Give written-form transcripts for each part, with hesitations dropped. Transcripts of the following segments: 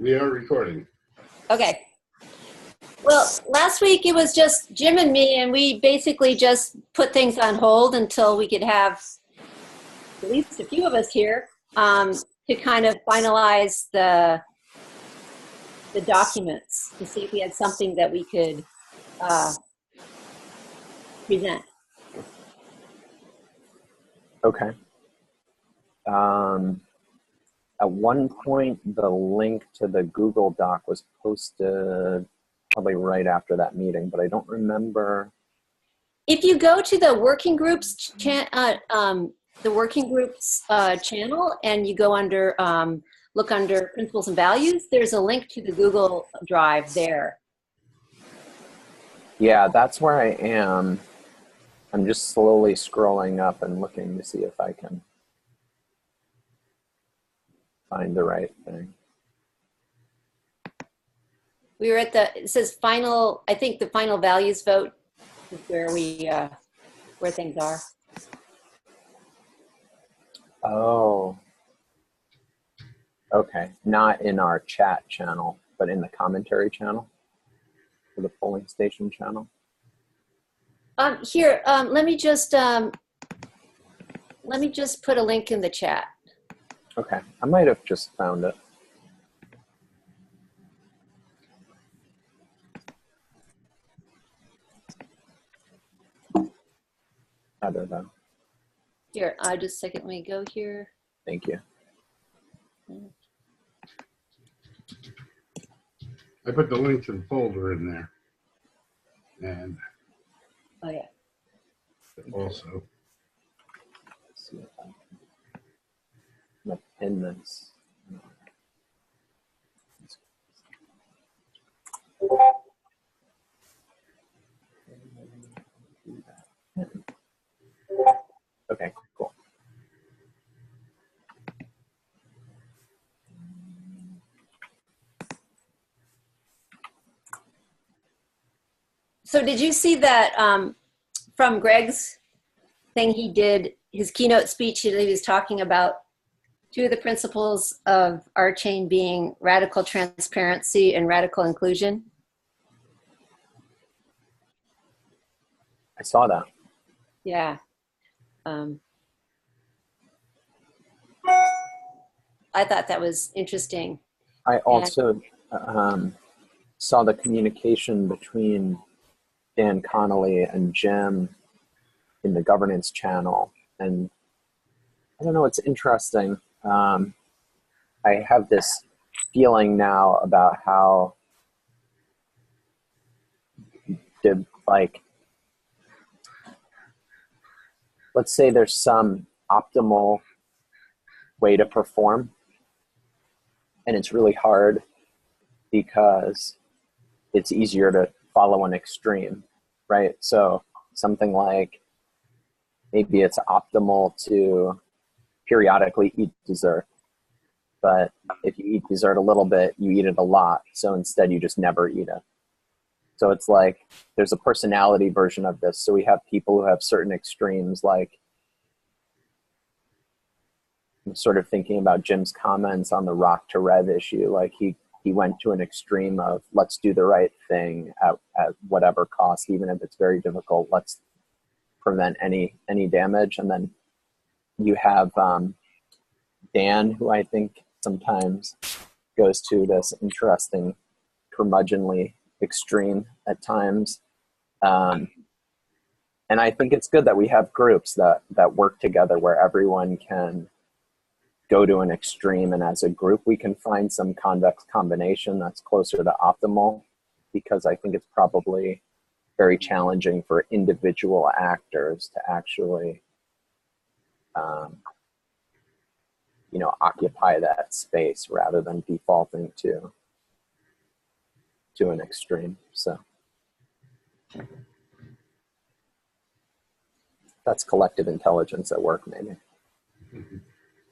We are recording. Okay. Well, last week it was just Jim and me, and we basically just put things on hold until we could have at least a few of us here to kind of finalize the documents to see if we had something that we could present. Okay. At one point, the link to the Google Doc was posted probably right after that meeting, but I don't remember. If you go to the working groups channel and you go under look under principles and values, there's a link to the Google Drive there. Yeah, that's where I am. I'm just slowly scrolling up and looking to see if I can find the right thing. We were at it says final, I think the final values vote is where we, where things are. Oh. Okay, not in our chat channel, but in the commentary channel, or the polling station channel. Here, let me just put a link in the chat. Okay, I might have just found it. I don't know. Here, just a second, let me go here. Thank you. I put the link to the folder in there. And oh yeah. Also. Let's see if I can. I'm gonna pin this. Okay, cool. So did you see that from Greg's thing he did, his keynote speech, he was talking about two of the principles of EChain being radical transparency and radical inclusion? I saw that. Yeah. I thought that was interesting. I also saw the communication between Dan Connolly and Jim in the governance channel. And I don't know, it's interesting. I have this feeling now about how let's say there's some optimal way to perform, and it's really hard because it's easier to follow an extreme, right? So something like maybe it's optimal to periodically eat dessert, but if you eat dessert a little bit, you eat it a lot. So instead you just never eat it. So it's like there's a personality version of this. So we have people who have certain extremes, like I'm sort of thinking about Jim's comments on the Rock to Rev issue. Like he went to an extreme of let's do the right thing at whatever cost, even if it's very difficult. Let's prevent any damage. And then you have Dan, who I think sometimes goes to this interesting curmudgeonly extreme at times. And I think it's good that we have groups that work together where everyone can go to an extreme, and as a group we can find some convex combination that's closer to optimal, because I think it's probably very challenging for individual actors to actually occupy that space rather than defaulting to an extreme. So that's collective intelligence at work, maybe.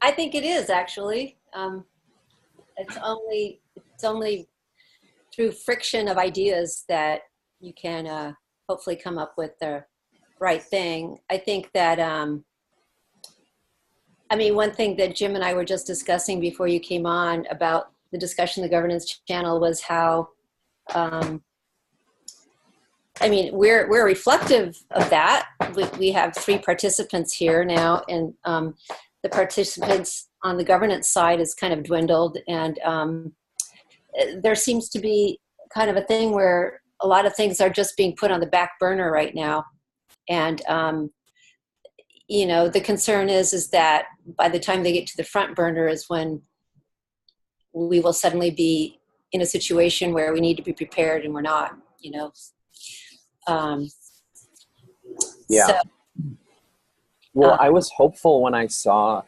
I think it is actually. It's only through friction of ideas that you can hopefully come up with the right thing. I think that, one thing that Jim and I were just discussing before you came on about the discussion, the governance channel, was how, I mean, we're reflective of that. We have 3 participants here now, and the participants on the governance side is kind of dwindled, and there seems to be kind of a thing where a lot of things are just being put on the back burner right now. And, you know, the concern is that by the time they get to the front burner is when we will suddenly be in a situation where we need to be prepared and we're not, you know. Yeah. So, Well, I was hopeful when I saw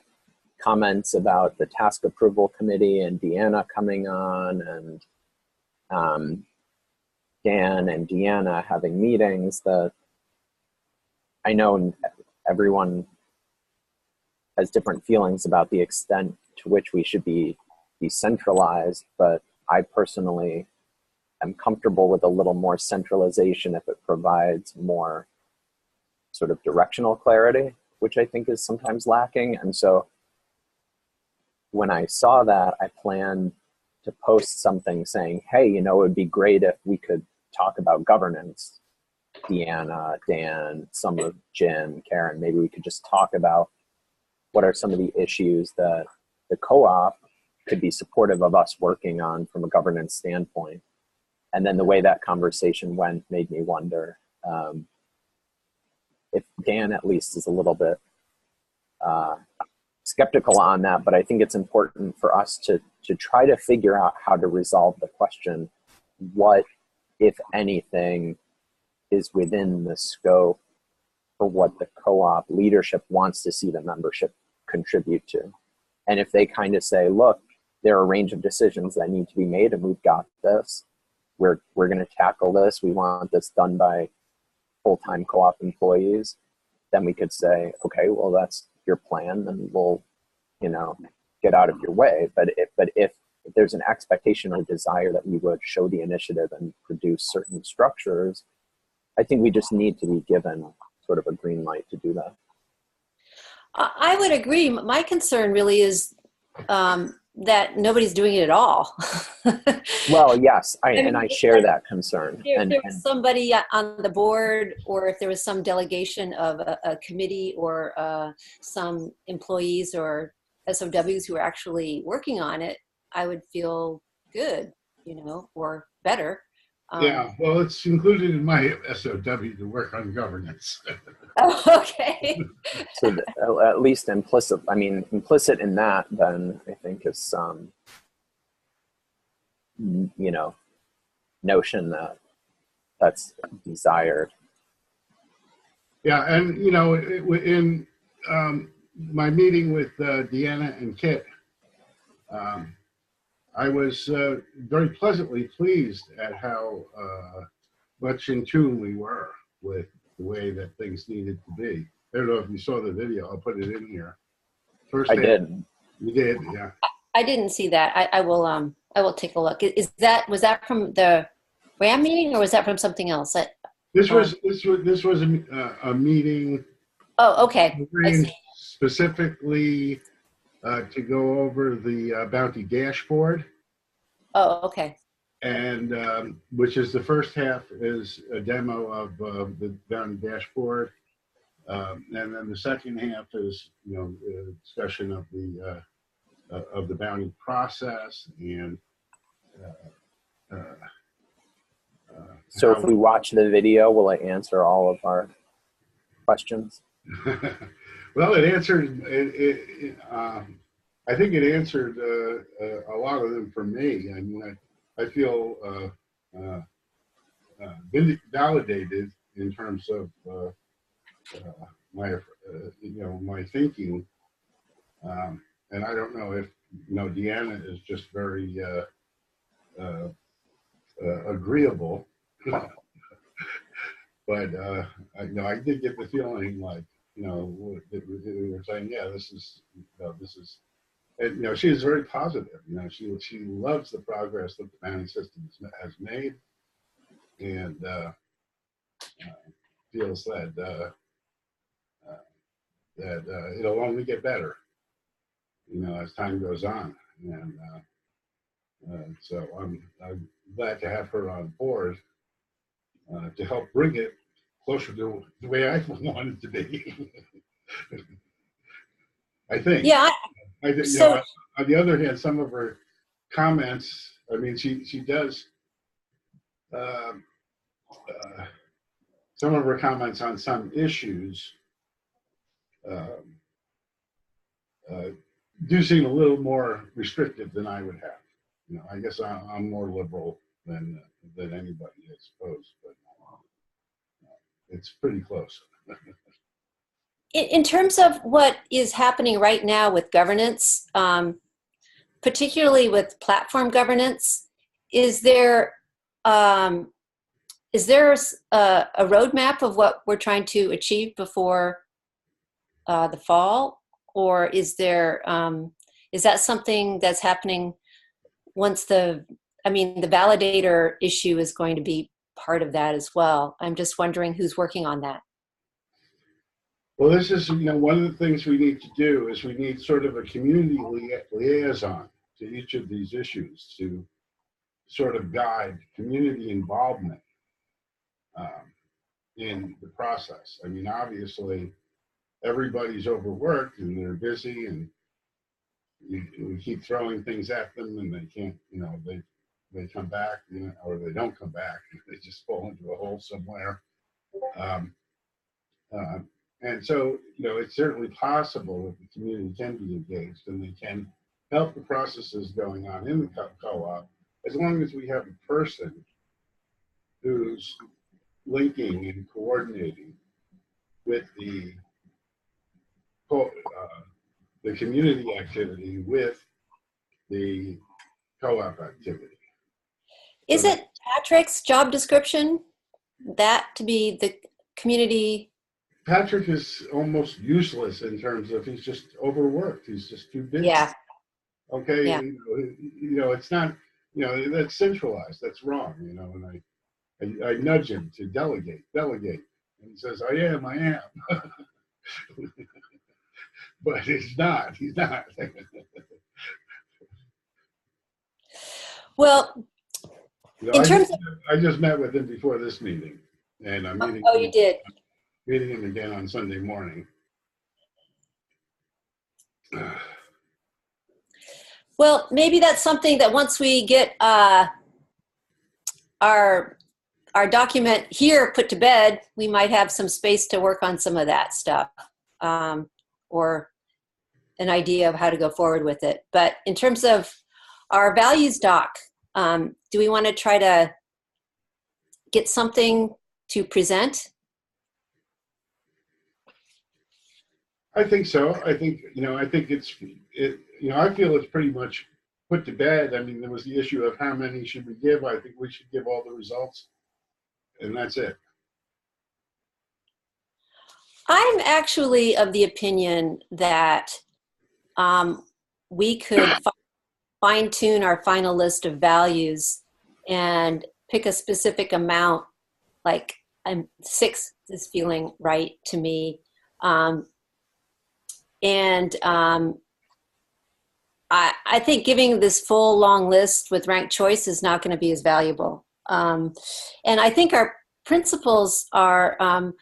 comments about the task approval committee and Deanna coming on, and Dan and Deanna having meetings, that I know everyone has different feelings about the extent to which we should be decentralized, but I personally am comfortable with a little more centralization if it provides more sort of directional clarity, which I think is sometimes lacking. And so when I saw that, I planned to post something saying, hey, you know, it would be great if we could talk about governance. Deanna, Dan, some of Jim, Karen, maybe we could just talk about what are some of the issues that the co-op could be supportive of us working on from a governance standpoint. And then the way that conversation went made me wonder if Dan at least is a little bit skeptical on that, but I think it's important for us to try to figure out how to resolve the question, what, if anything, is within the scope for what the co-op leadership wants to see the membership contribute to. And if they kind of say, look, there are a range of decisions that need to be made and we've got this, we're going to tackle this, we want this done by full-time co-op employees, then we could say, okay, well, that's your plan and we'll, you know, get out of your way. But if there's an expectation or desire that we would show the initiative and produce certain structures, I think we just need to be given sort of a green light to do that. I would agree. My concern really is that nobody's doing it at all. Well, yes, I mean, share that concern. If there was somebody on the board, or if there was some delegation of a committee, or some employees or SOWs who are actually working on it, I would feel good, you know, or better. Yeah, well, it's included in my SOW to work on governance. Oh, okay. So at least implicit in that, then I think is some, you know, notion that that's desired. Yeah, and you know, in my meeting with Deanna and Kit, I was very pleasantly pleased at how much in tune we were with the way that things needed to be. I don't know if you saw the video. I'll put it in here. First, I did. You did, yeah. I didn't see that. I will take a look. Was that from the RAM meeting, or was that from something else? This was a meeting. Oh, okay. I see. Specifically to go over the bounty dashboard. Oh, okay. And which is the first half is a demo of the bounty dashboard, and then the second half is, you know, a discussion of the bounty process and. So if we watch the video, will it answer all of our questions? Well, it answered. I think it answered a lot of them for me. I mean, I feel validated in terms of my my thinking, and I don't know if, you know, Deanna is just very agreeable, but I did get the feeling like, you know, they were saying, yeah, this is, and, you know, she is very positive. You know, she loves the progress that the bounty system has made, and feels that it'll only get better, you know, as time goes on. And So I'm glad to have her on board to help bring it closer to the way I want it to be. I think. Yeah. You So know, on the other hand, some of her comments, I mean, she does um, some of her comments on some issues um, uh, do seem a little more restrictive than I would have. You know, I guess I'm more liberal than anybody, I suppose, but it's pretty close. in terms of what is happening right now with governance, particularly with platform governance, is there um, a roadmap of what we're trying to achieve before the fall, or is that something that's happening once the validator issue is going to be part of that as well? I'm just wondering who's working on that. Well, this is, one of the things we need to do is we need sort of a community liaison to each of these issues to sort of guide community involvement in the process. I mean, obviously, everybody's overworked and they're busy, and we keep throwing things at them, and they can't, they come back, or they don't come back. They just fall into a hole somewhere. Um, uh, and so, it's certainly possible that the community can be engaged and they can help the processes going on in the co-op, as long as we have a person who's linking and coordinating with the community activity with the co-op activity. Is it Patrick's job description that to be the community? Patrick is almost useless in terms of he's just overworked. He's just too busy. Yeah. Okay. Yeah. It's not, that's centralized. That's wrong. And I nudge him to delegate. And he says, I am. But he's not. Well, I just met with him before this meeting, and I'm meeting. Oh, you did. Meeting him again on Sunday morning. Well, maybe that's something that once we get our document here put to bed, we might have some space to work on some of that stuff, or an idea of how to go forward with it. But in terms of our values doc, do we want to try to get something to present? I think so. I think I feel it's pretty much put to bed. I mean, there was the issue of how many should we give. I think we should give all the results, and that's it. I'm actually of the opinion that we could fine-tune our final list of values and pick a specific amount, like 6 is feeling right to me. I think giving this full long list with ranked choice is not going to be as valuable. And I think our principles are,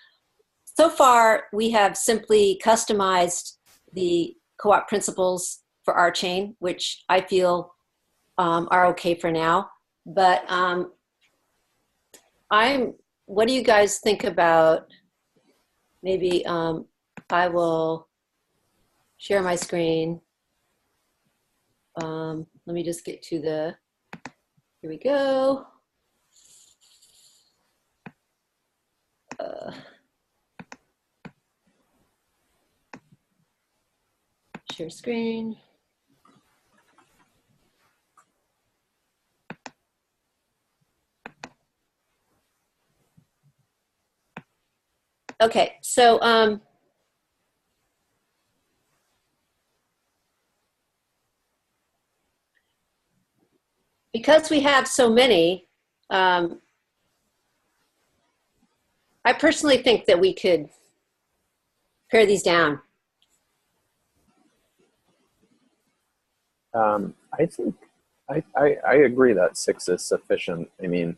so far we have simply customized the co-op principles for EChain, which I feel are okay for now. But what do you guys think about, maybe I will share my screen. Let me just get to here we go. Share screen. Okay, so because we have so many, I personally think that we could pare these down. I agree that 6 is sufficient. I mean,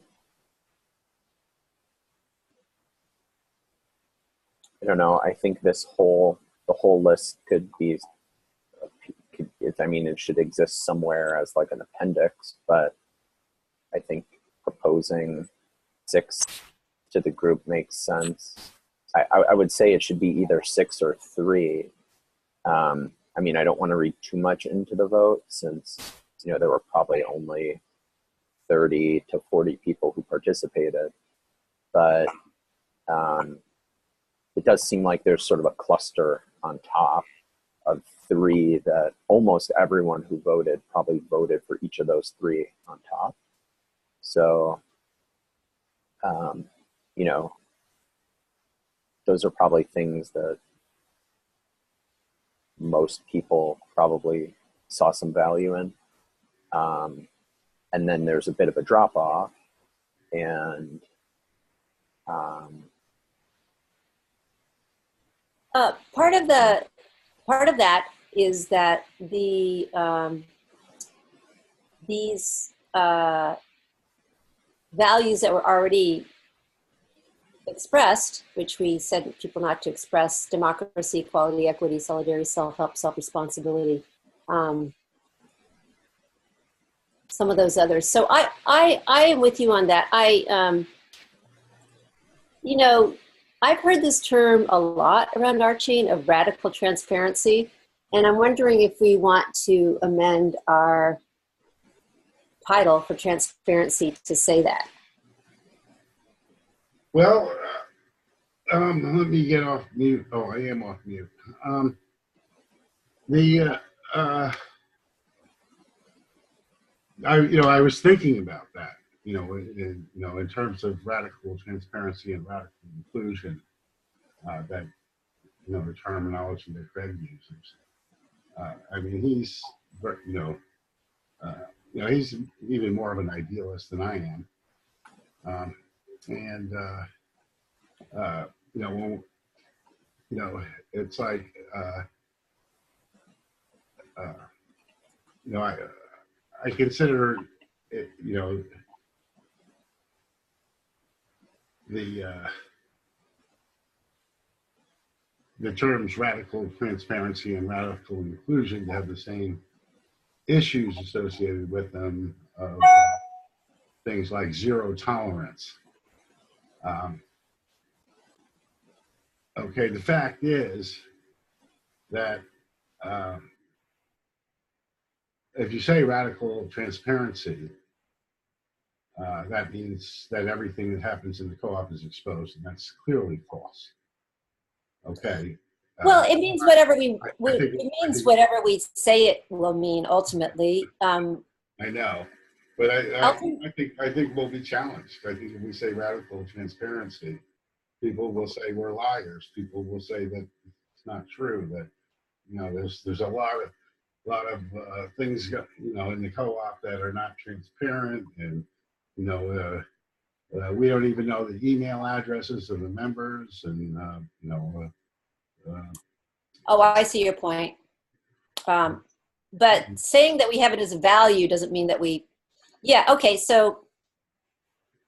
I don't know. I think the whole list could be, I mean, it should exist somewhere as like an appendix, but I think proposing 6 to the group makes sense. I would say it should be either 6 or 3. I mean, I don't want to read too much into the vote since, there were probably only 30 to 40 people who participated, but it does seem like there's sort of a cluster on top of 3 that almost everyone who voted probably voted for each of those 3 on top. So, those are probably things that most people probably saw some value in. And then there's a bit of a drop off, and part of that is that these values that were already expressed, which we said people not to express: democracy, equality, equity, solidarity, self-help, self-responsibility. Some of those others. So I am with you on that. I've heard this term a lot around EChain of radical transparency, and I'm wondering if we want to amend our title for transparency to say that. Well, let me get off mute. Oh, I am off mute. I was thinking about that, in terms of radical transparency and radical inclusion, that, the terminology that Greg uses. I mean, he's even more of an idealist than I am. It's like, I consider it, the terms radical transparency and radical inclusion to have the same issues associated with them of things like zero tolerance. Okay, the fact is that if you say radical transparency, that means that everything that happens in the co-op is exposed, and that's clearly false. Okay. Well, it means whatever whatever we say it will mean ultimately. I know, but I think we'll be challenged. I think if we say radical transparency, people will say we're liars. People will say that it's not true. That there's a lot of things in the co-op that are not transparent, and we don't even know the email addresses of the members, and Oh, I see your point. But saying that we have it as a value doesn't mean that we. Yeah. Okay. So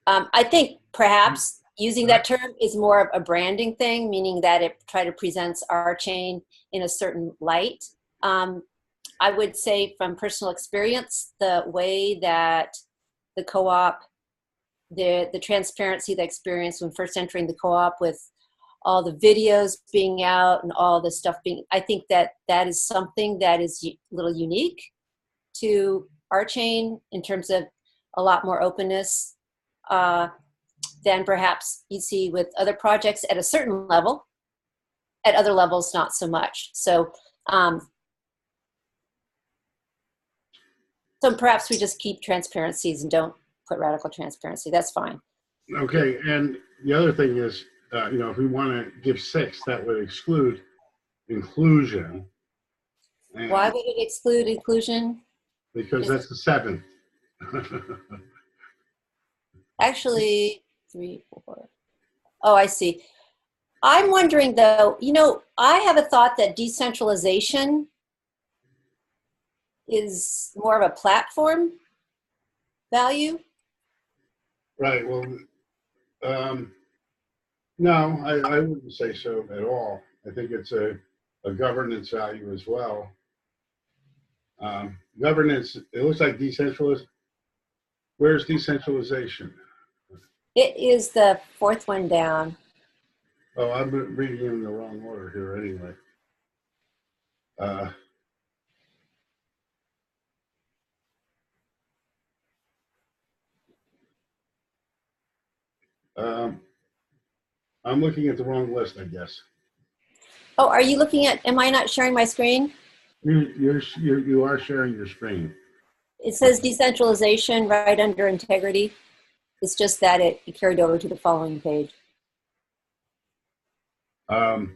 I think perhaps using that term is more of a branding thing, meaning that it presents EChain in a certain light. I would say from personal experience, the way that the co-op, the transparency, the experience when first entering the co-op with all the videos being out and all the stuff being, I think that is something that is a little unique to EChain in terms of a lot more openness than perhaps you see with other projects at a certain level. At other levels, not so much. So perhaps we just keep transparencies and don't put radical transparency. That's fine. Okay, and the other thing is, if we want to give 6, that would exclude inclusion. And why would it exclude inclusion? Because that's the 7th. Actually, 3, 4. Oh, I see. I'm wondering though, I have a thought that decentralization is more of a platform value? Right. Well, no, I wouldn't say so at all. I think it's a governance value as well. Governance, it looks like decentralized. Where's decentralization? It is the fourth one down. Oh, I'm reading in the wrong order here anyway. I'm looking at the wrong list, I guess. Oh, are you looking at, am I not sharing my screen? You are sharing your screen. It says decentralization right under integrity. It's just that it carried over to the following page. I'm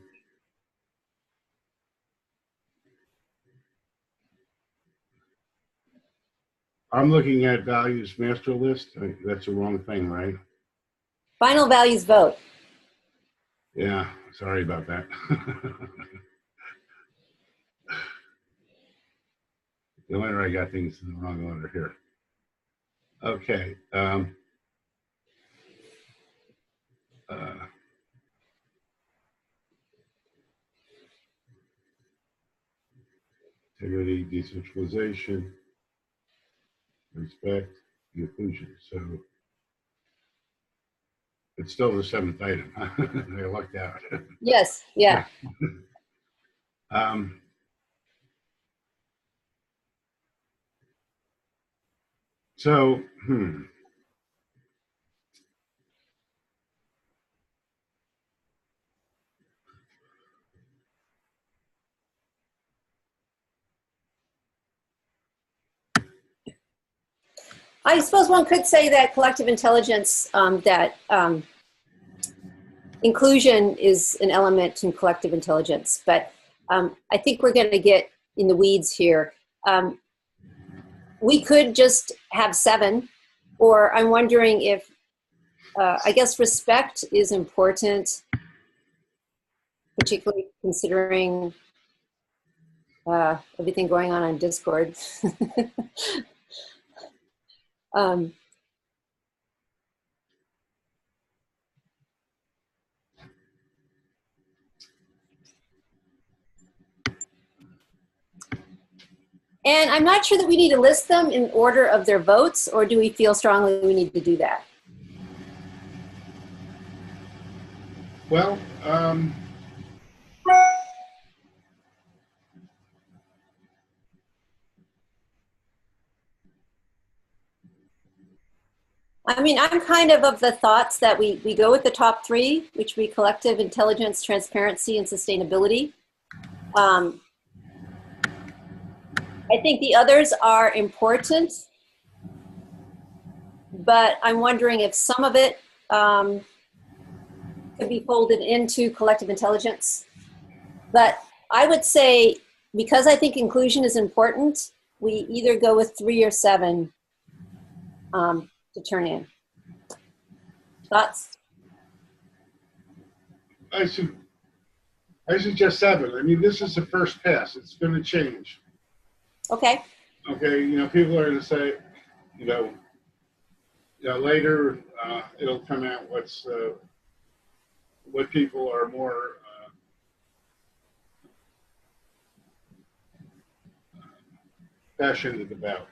looking at values master list. That's the wrong thing, right? Final values vote. Yeah, sorry about that. No wonder I got things in the wrong order here. Okay. Integrity, decentralization, respect, inclusion. So it's still the seventh item. I lucked out. Yes, yeah. Um, so, I suppose one could say that collective intelligence, inclusion is an element in collective intelligence, but I think we're going to get in the weeds here. We could just have 7, or I'm wondering if, I guess respect is important, particularly considering everything going on Discord. And I'm not sure that we need to list them in order of their votes, or do we feel strongly we need to do that? well, I mean, I'm kind of the thoughts that we go with the top 3, which would be collective intelligence, transparency, and sustainability. I think the others are important, but I'm wondering if some of it could be folded into collective intelligence. But I would say, because I think inclusion is important, we either go with 3 or 7 to turn in. Thoughts? I suggest 7. I mean, this is the first pass. It's going to change. Okay. Okay, people are going to say, later it'll come out what people are more passionate about.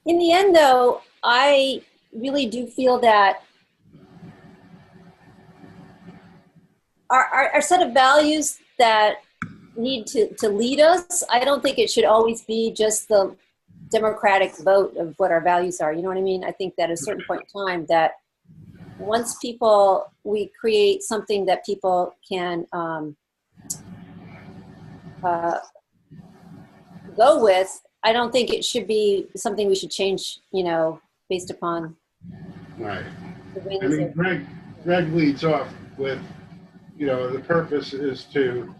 In the end, though, I really do feel that our set of values that need to lead us, I don't think it should always be just the democratic vote of what our values are. You know what I mean? I think that at a certain point in time, that once we create something that people can go with, I don't think it should be something we should change, based upon. Right. I mean, Greg leads off with, the purpose is to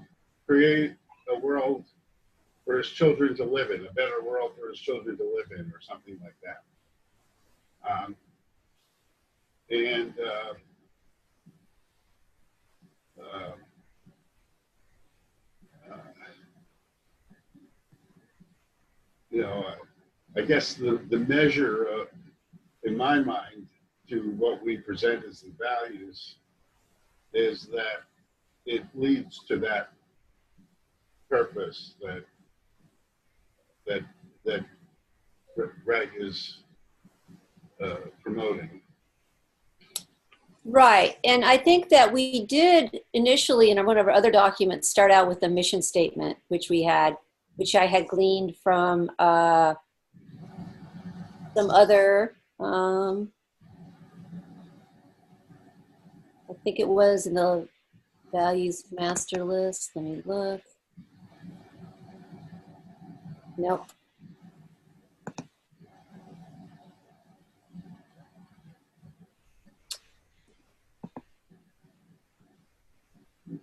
create a world for his children to live in, a better world for his children to live in, or something like that. I guess the measure in my mind to what we present as the values is that it leads to that purpose that Greg is promoting. Right. And I think that we did initially in one of our other documents start out with a mission statement, which I had gleaned from some other, I think it was in the values master list. Let me look. Nope.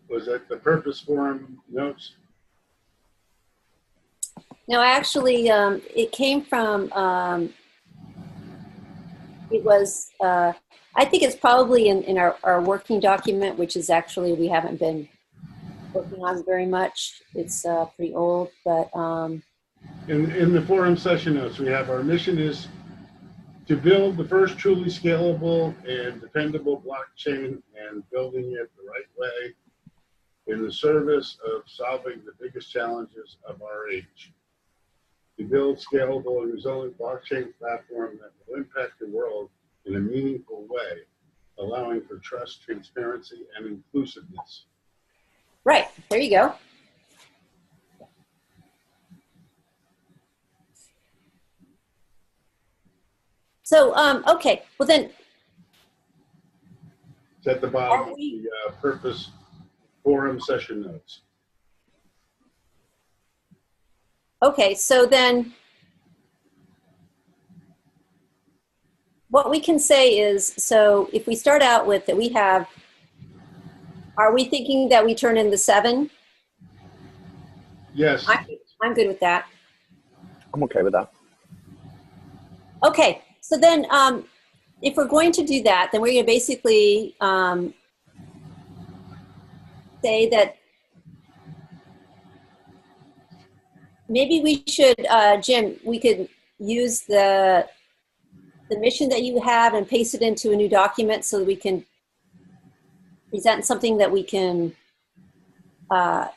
Was that the purpose forum notes? No, actually, it came from, it was, I think it's probably in our working document, which is actually, we haven't been working on very much. It's pretty old, but. In the forum session notes, we have our mission is to build the first truly scalable and dependable blockchain and building it the right way in the service of solving the biggest challenges of our age. To build scalable and resilient blockchain platform that will impact the world in a meaningful way, allowing for trust, transparency, and inclusiveness. Right, there you go. So, okay, well then. It's at the bottom of the purpose forum session notes. Okay, so then what we can say is, so if we start out with that we have, are we thinking that we turn in the 7? Yes. I'm good with that. I'm okay with that. Okay, so then if we're going to do that, then we're going to basically say that maybe we should, Jim, we could use the mission that you have and paste it into a new document so that we can present something that we can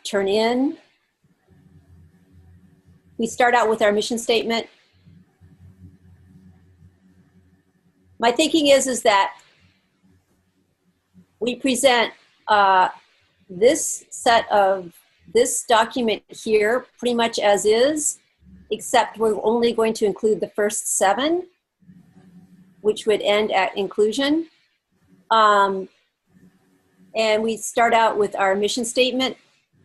turn in. We start out with our mission statement. My thinking is that we present this document here pretty much as is, except we're only going to include the first 7, which would end at inclusion. And we start out with our mission statement,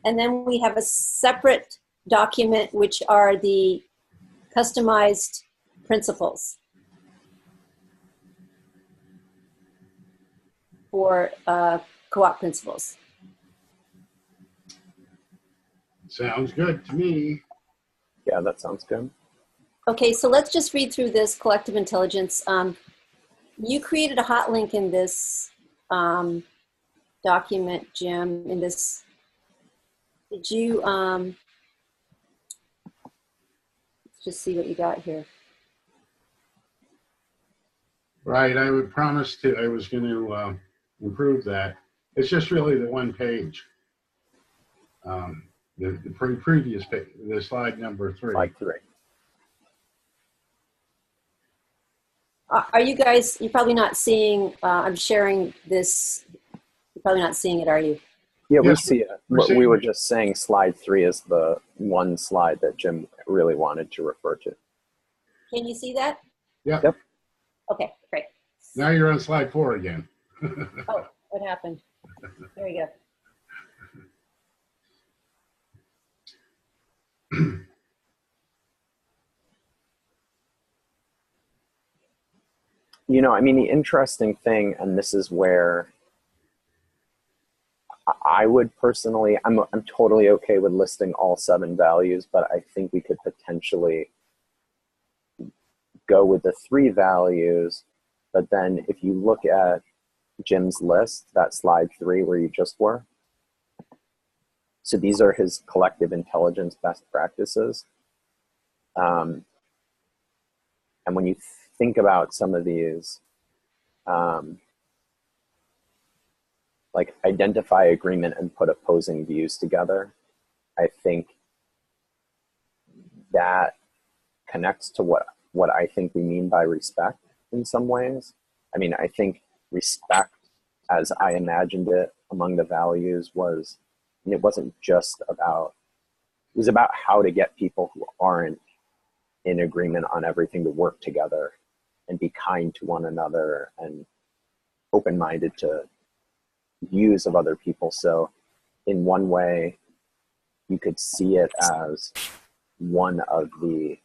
and then we have a separate document, which are the customized principles for co-op principles. Sounds good to me. Yeah, that sounds good. Okay, so let's just read through this collective intelligence. You created a hot link in this document, Jim, in this. Did you, let's just see what you got here. Right, I would promise to, I was going to improve that. It's just really the one page. The previous page, the slide number 3. Slide 3. Are you guys, you're probably not seeing, I'm sharing this, you're probably not seeing it, are you? Yeah, we Yes, see it. But we were just saying slide 3 is the one slide that Jim really wanted to refer to. Can you see that? Yeah. Yep. Okay, great. Now you're on slide 4 again. Oh, what happened? There you go. You know, I mean, the interesting thing, and this is where I would personally, I'm totally okay with listing all 7 values, but I think we could potentially go with the 3 values. But then if you look at Jim's list, that slide 3 where you just were, so these are his collective intelligence best practices. And when you think about some of these, like identify agreement and put opposing views together, I think that connects to what I think we mean by respect in some ways. I mean, I think respect, as I imagined it among the values, was, and it wasn't just about, it was about how to get people who aren't in agreement on everything to work together and be kind to one another and open-minded to views of other people. So in one way, you could see it as one of the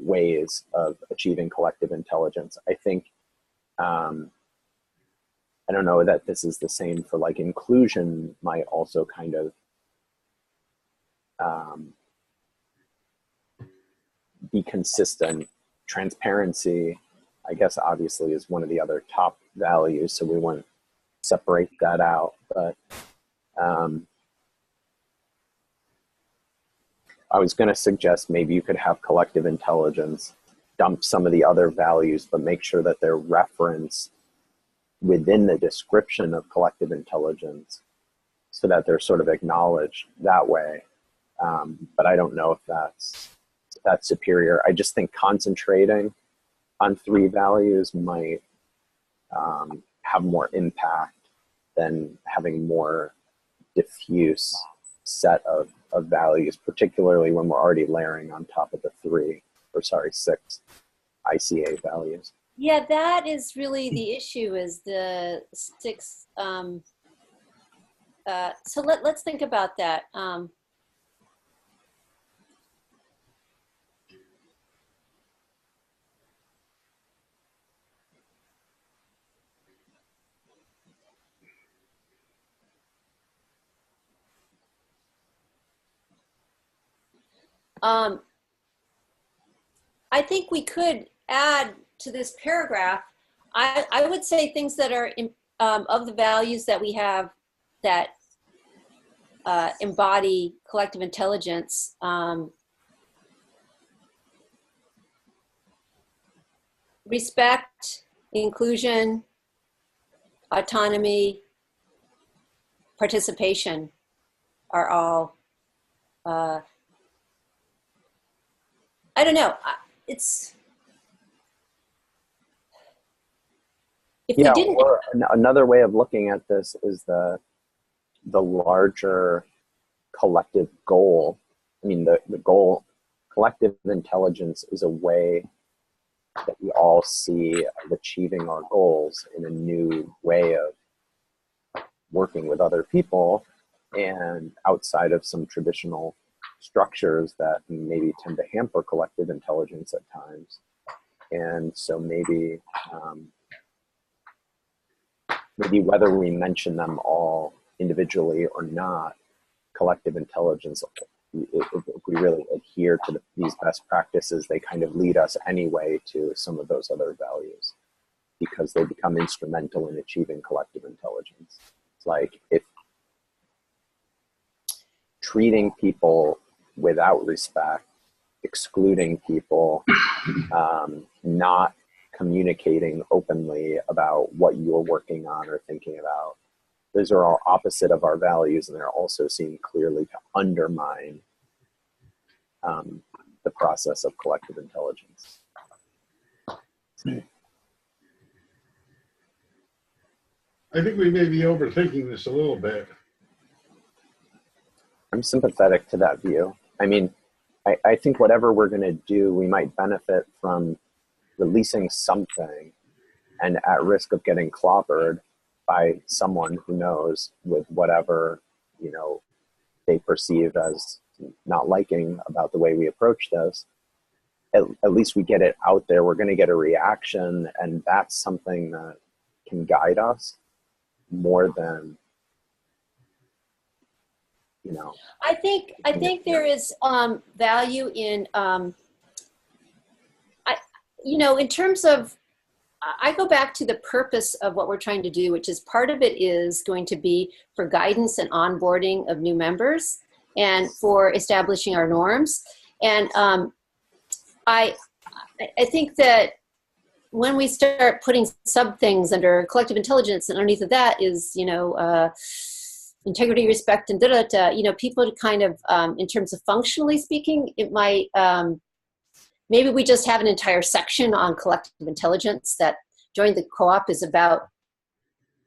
ways of achieving collective intelligence. I think, I don't know that this is the same for like inclusion, might also kind of be consistent. Transparency, I guess, obviously is one of the other top values, so we wouldn't separate that out. But I was going to suggest maybe you could have collective intelligence dump some of the other values, but make sure that they're referenced within the description of collective intelligence so that they're sort of acknowledged that way. But I don't know if that's superior. I just think concentrating on 3 values might have more impact than having more diffuse set of values, particularly when we're already layering on top of the 6 ICA values. Yeah, that is really the issue, is the 6. So let's think about that. I think we could add to this paragraph, I would say things that are of the values that we have that embody collective intelligence. Respect, inclusion, autonomy, participation are all, I don't know, it's, if we didn't. Or another way of looking at this is the larger collective goal. I mean, the goal, collective intelligence, is a way that we all see of achieving our goals in a new way of working with other people and outside of some traditional structures that maybe tend to hamper collective intelligence at times. And so maybe whether we mention them all individually or not, collective intelligence, if we really adhere to these best practices, they kind of lead us anyway to some of those other values because they become instrumental in achieving collective intelligence. It's like if treating people without respect, excluding people, not communicating openly about what you're working on or thinking about, those are all opposite of our values, and they're also seen clearly to undermine the process of collective intelligence. I think we may be overthinking this a little bit. I'm sympathetic to that view. I mean, I think whatever we're going to do, we might benefit from releasing something and at risk of getting clobbered by someone who knows with whatever, you know, they perceive as not liking about the way we approach this. At least we get it out there. We're going to get a reaction, and that's something that can guide us more than, you know. I think there is value in, you know, in terms of, I go back to the purpose of what we're trying to do, which is part of it is going to be for guidance and onboarding of new members and for establishing our norms. And I think that when we start putting sub things under collective intelligence, and underneath of that is, integrity, respect, and people kind of, in terms of functionally speaking, it might, maybe we just have an entire section on collective intelligence, that joining the co-op is about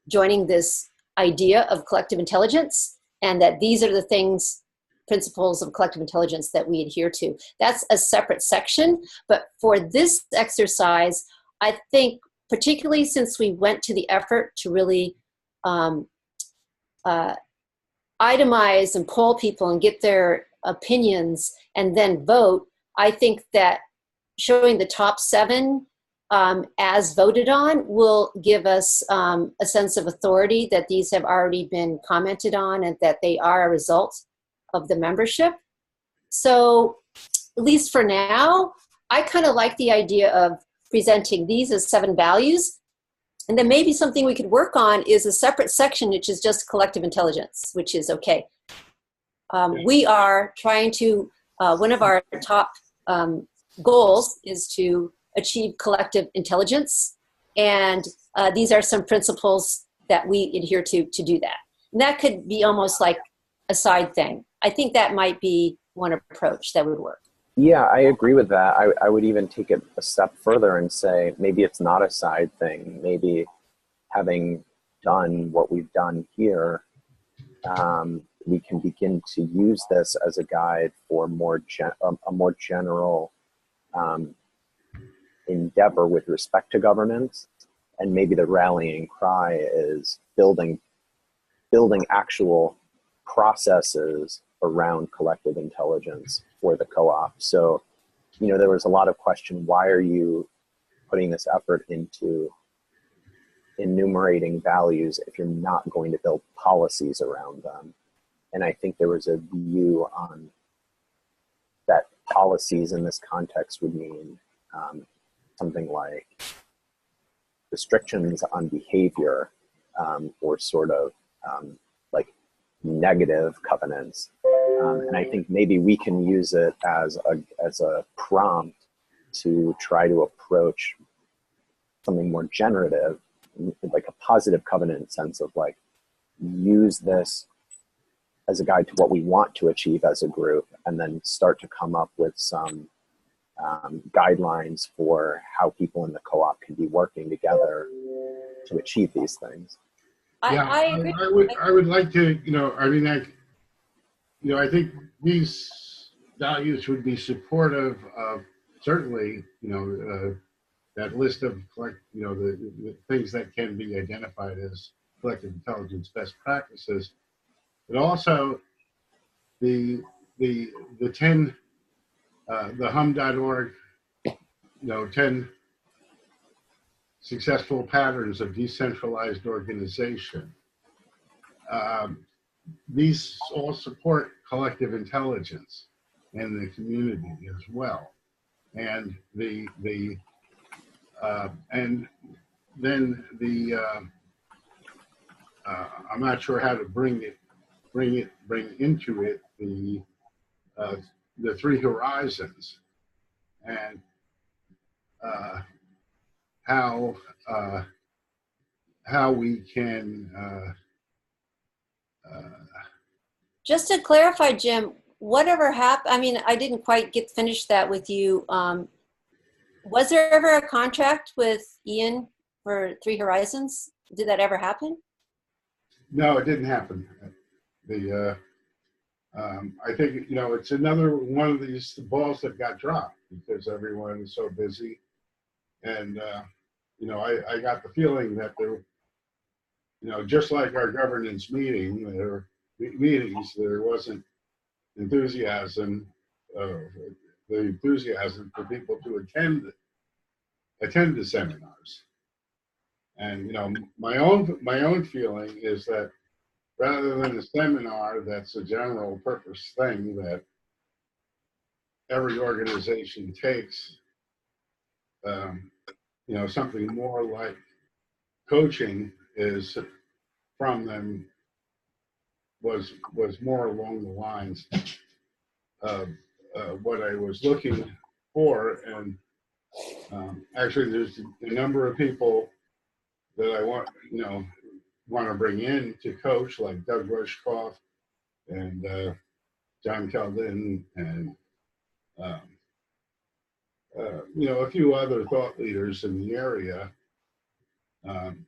joining this idea of collective intelligence, and that these are the things, principles of collective intelligence that we adhere to. That's a separate section. But for this exercise, I think, particularly since we went to the effort to really itemize and poll people and get their opinions and then vote, I think that showing the top 7 as voted on will give us a sense of authority that these have already been commented on and that they are a result of the membership. So at least for now, I kind of like the idea of presenting these as 7 values. And then maybe something we could work on is a separate section, which is just collective intelligence, which is okay. We are trying to, one of our top goals is to achieve collective intelligence. And these are some principles that we adhere to do that. And that could be almost like a side thing. I think that might be one approach that would work. Yeah, I agree with that. I would even take it a step further and say maybe it's not a side thing. Maybe having done what we've done here, we can begin to use this as a guide for a more general endeavor with respect to governance. And maybe the rallying cry is building actual processes around collective intelligence for the co-op. So, there was a lot of question, why are you putting this effort into enumerating values if you're not going to build policies around them? And I think there was a view on that policies in this context would mean something like restrictions on behavior, or sort of like negative covenants. And I think maybe we can use it as a prompt to try to approach something more generative, like a positive covenant sense of like, use this as a guide to what we want to achieve as a group, and then start to come up with some guidelines for how people in the co-op can be working together to achieve these things. I agree. I would like to, I think these values would be supportive of certainly, that list of the things that can be identified as collective intelligence best practices, but also the 10 the hum.org 10 successful patterns of decentralized organization. These all support collective intelligence in the community as well, and I'm not sure how to bring into it the 3 horizons, and how we can Just to clarify, Jim, whatever happened, I didn't quite finish that with you. Was there ever a contract with Ian for 3 Horizons? Did that ever happen? No, it didn't happen. I think, it's another one of these balls that got dropped because everyone is so busy. And, I got the feeling that there, just like our governance meetings, there wasn't enthusiasm, the enthusiasm for people to attend the seminars. And, my own feeling is that rather than a seminar that's a general purpose thing that every organization takes, something more like coaching is from them was more along the lines of what I was looking for. And Actually, there's a number of people that I want, want to bring in to coach, like Doug Rushkoff and John Keldon and a few other thought leaders in the area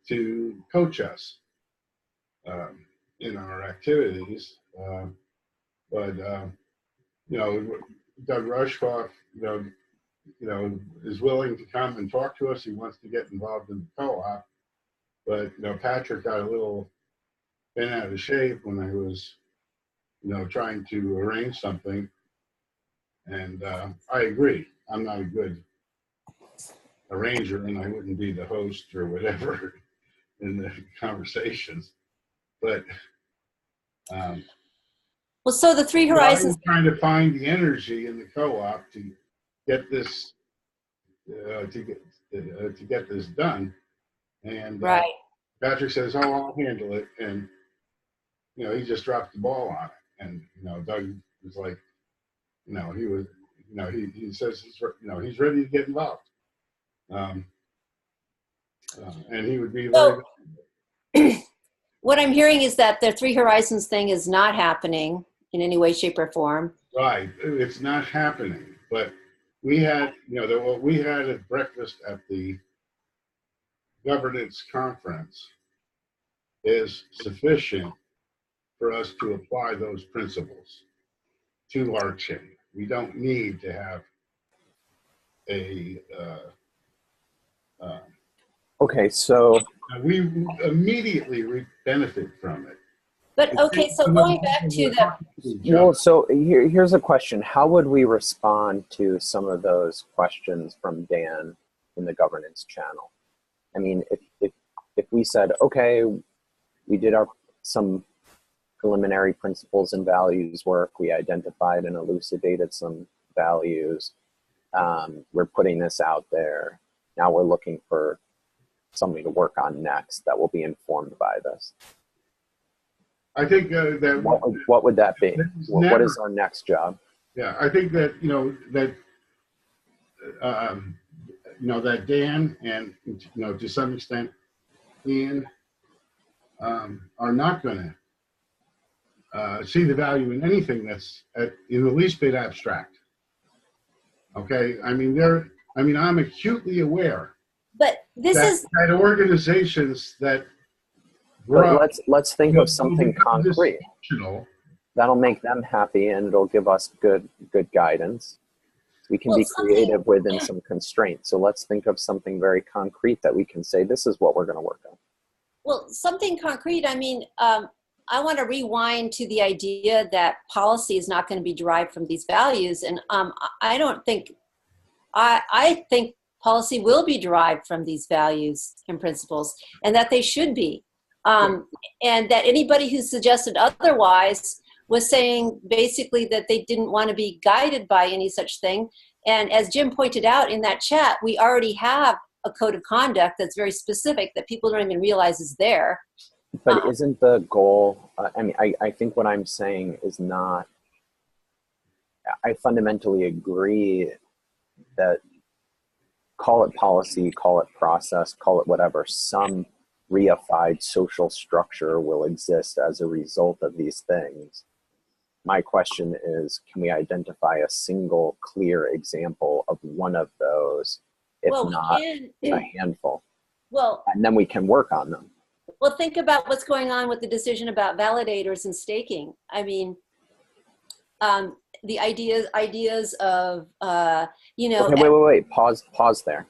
to coach us in our activities. But Doug Rushkoff, is willing to come and talk to us. He wants to get involved in the co-op. But Patrick got a little bent out of shape when I was, trying to arrange something. And I agree. I'm not a good arranger, and I wouldn't be the host or whatever in the conversations. But well, so the Three Horizons. I'm trying to find the energy in the co-op to get this to get this done. And Right. Patrick says, "Oh, I'll handle it," and he just dropped the ball on it. And Doug was like, he was, he says he's ready to get involved, and he would be very. What I'm hearing is that the Three Horizons thing is not happening in any way, shape, or form. Right, it's not happening. But we had, what we had at breakfast at the governance conference is sufficient for us to apply those principles to our chain. We don't need to have a. Okay, so We immediately benefit from it. But okay, so going back to well, so here's a question: how would we respond to some of those questions from Dan in the governance channel? I mean, if we said, okay, we did some preliminary principles and values work, we identified and elucidated some values, we're putting this out there. Now we're looking for something to work on next that will be informed by this. I think that what would that be? What is our next job? Yeah, I think that that Dan and to some extent Ian are not going to see the value in anything that's in the least bit abstract. Okay, I'm acutely aware. But this is that organizations that. But let's think of something concrete. That'll make them happy, and it'll give us good guidance. We can be creative within some constraints. So let's think of something very concrete that we can say, this is what we're going to work on. Well, something concrete. I mean, I want to rewind to the idea that policy is not going to be derived from these values, and I don't think. I think policy will be derived from these values and principles, and that they should be. And that anybody who suggested otherwise was saying basically that they didn't want to be guided by any such thing. And as Jim pointed out in that chat, we already have a code of conduct that's very specific that people don't even realize is there. But isn't the goal, I think what I'm saying is not, I fundamentally agree that call it policy, call it process, call it whatever, some reified social structure will exist as a result of these things. My question is, can we identify a single clear example of one of those, if not a handful? Well, and then we can work on them. Well, think about what's going on with the decision about validators and staking. I mean, the ideas of, Okay, wait. Pause there.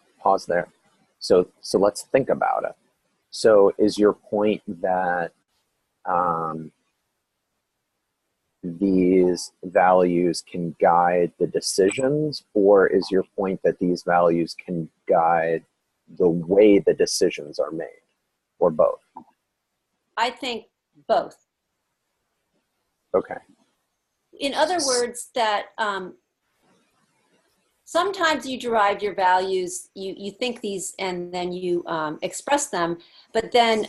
So let's think about it. So is your point that these values can guide the decisions, or is your point that these values can guide the way the decisions are made, or both? I think both. Okay. In other words, that sometimes you derive your values, you think these, and then you express them. But then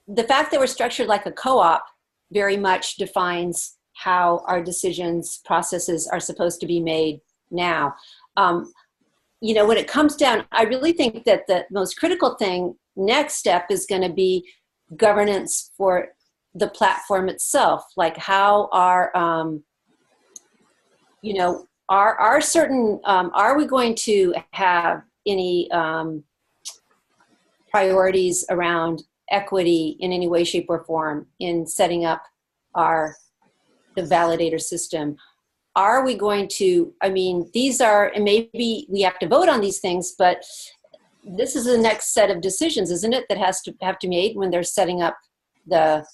the fact that we're structured like a co-op very much defines how our decisions processes are supposed to be made now. when it comes down, I really think that the most critical thing, next step, is going to be governance for the platform itself. Like how are are we going to have any priorities around equity in any way, shape, or form in setting up the validator system? Are we going to, these are, and maybe we have to vote on these things, but this is the next set of decisions, isn't it, that have to be made when they're setting up the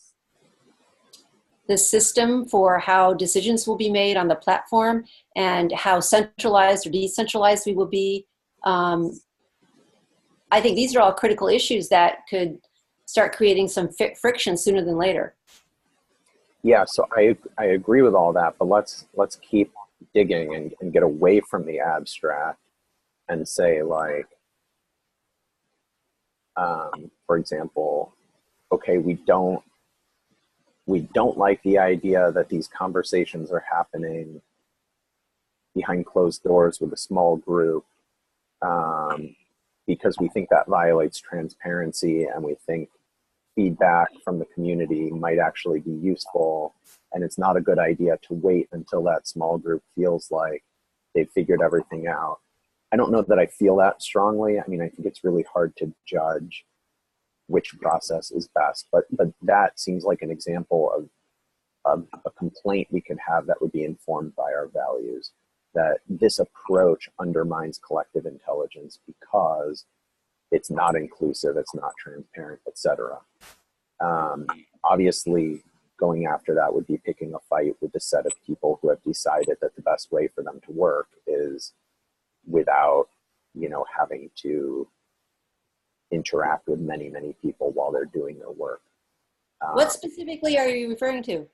system for how decisions will be made on the platform and how centralized or decentralized we will be. I think these are all critical issues that could start creating some friction sooner than later. Yeah, so I agree with all that, but let's keep digging and get away from the abstract and say, like, for example, okay, we don't like the idea that these conversations are happening behind closed doors with a small group, because we think that violates transparency, and we think feedback from the community might actually be useful, and it's not a good idea to wait until that small group feels like they've figured everything out. I don't know that I feel that strongly. I think it's really hard to judge which process is best, but that seems like an example of a complaint we could have that would be informed by our values, that this approach undermines collective intelligence because it's not inclusive, it's not transparent, etc. Obviously, going after that would be picking a fight with the set of people who have decided that the best way for them to work is without, having to interact with many, many people while they're doing their work. What specifically are you referring to?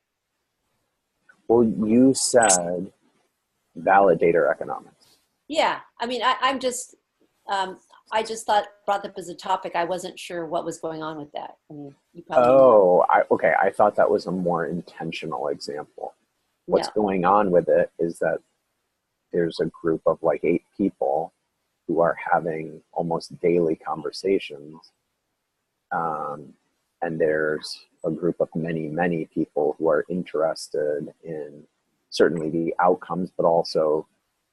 Well, you said validator economics. Yeah, I'm just, I just brought up as a topic. I wasn't sure what was going on with that. You probably Okay. I thought that was a more intentional example. What's No. going on with it is that there's a group of like 8 people who are having almost daily conversations. And there's a group of many, many people who are interested in certainly the outcomes, but also,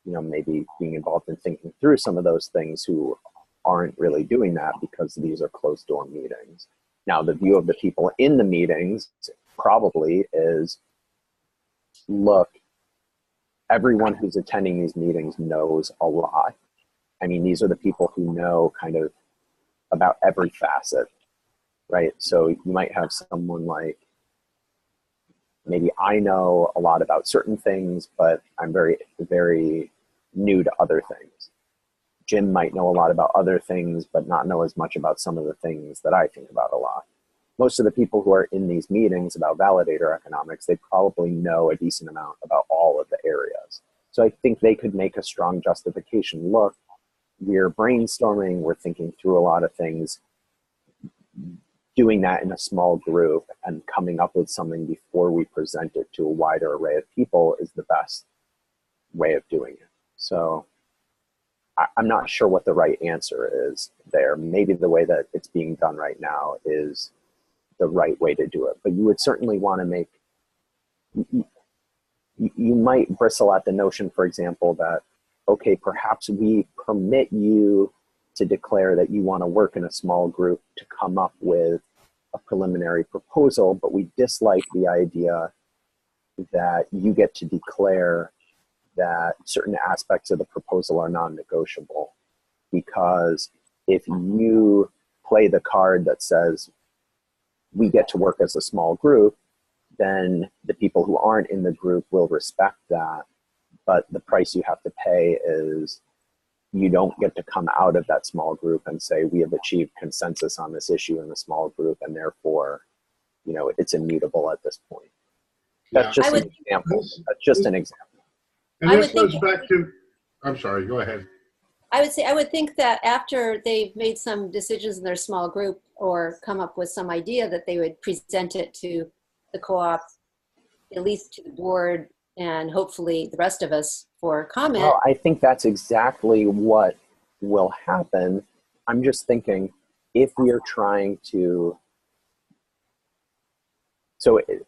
maybe being involved in thinking through some of those things, who aren't really doing that because these are closed door meetings. Now, the view of the people in the meetings probably is, look, everyone who's attending these meetings knows a lot. These are the people who know kind of about every facet, right? So you might have someone like, maybe I know a lot about certain things, but I'm very, very new to other things. Jim might know a lot about other things, but not know as much about some of the things that I think about a lot. Most of the people who are in these meetings about validator economics, they probably know a decent amount about all of the areas. So I think they could make a strong justification. Look, we're brainstorming, we're thinking through a lot of things. Doing that in a small group and coming up with something before we present it to a wider array of people is the best way of doing it. So I'm not sure what the right answer is there. Maybe the way that it's being done right now is the right way to do it. But you would certainly want to make, you might bristle at the notion, for example, that, okay, perhaps we permit you to declare that you want to work in a small group to come up with a preliminary proposal, but we dislike the idea that you get to declare that certain aspects of the proposal are non-negotiable. Because if you play the card that says we get to work as a small group, then the people who aren't in the group will respect that, but the price you have to pay is you don't get to come out of that small group and say, we have achieved consensus on this issue in the small group, and therefore, it's immutable at this point. That's just an example. That's just an example. And this goes back to, I'm sorry, go ahead. I would think that after they've made some decisions in their small group or come up with some idea, that they would present it to the co-op, at least to the board, and hopefully the rest of us for comment. Well, I think that's exactly what will happen. I'm just thinking, if we are trying to,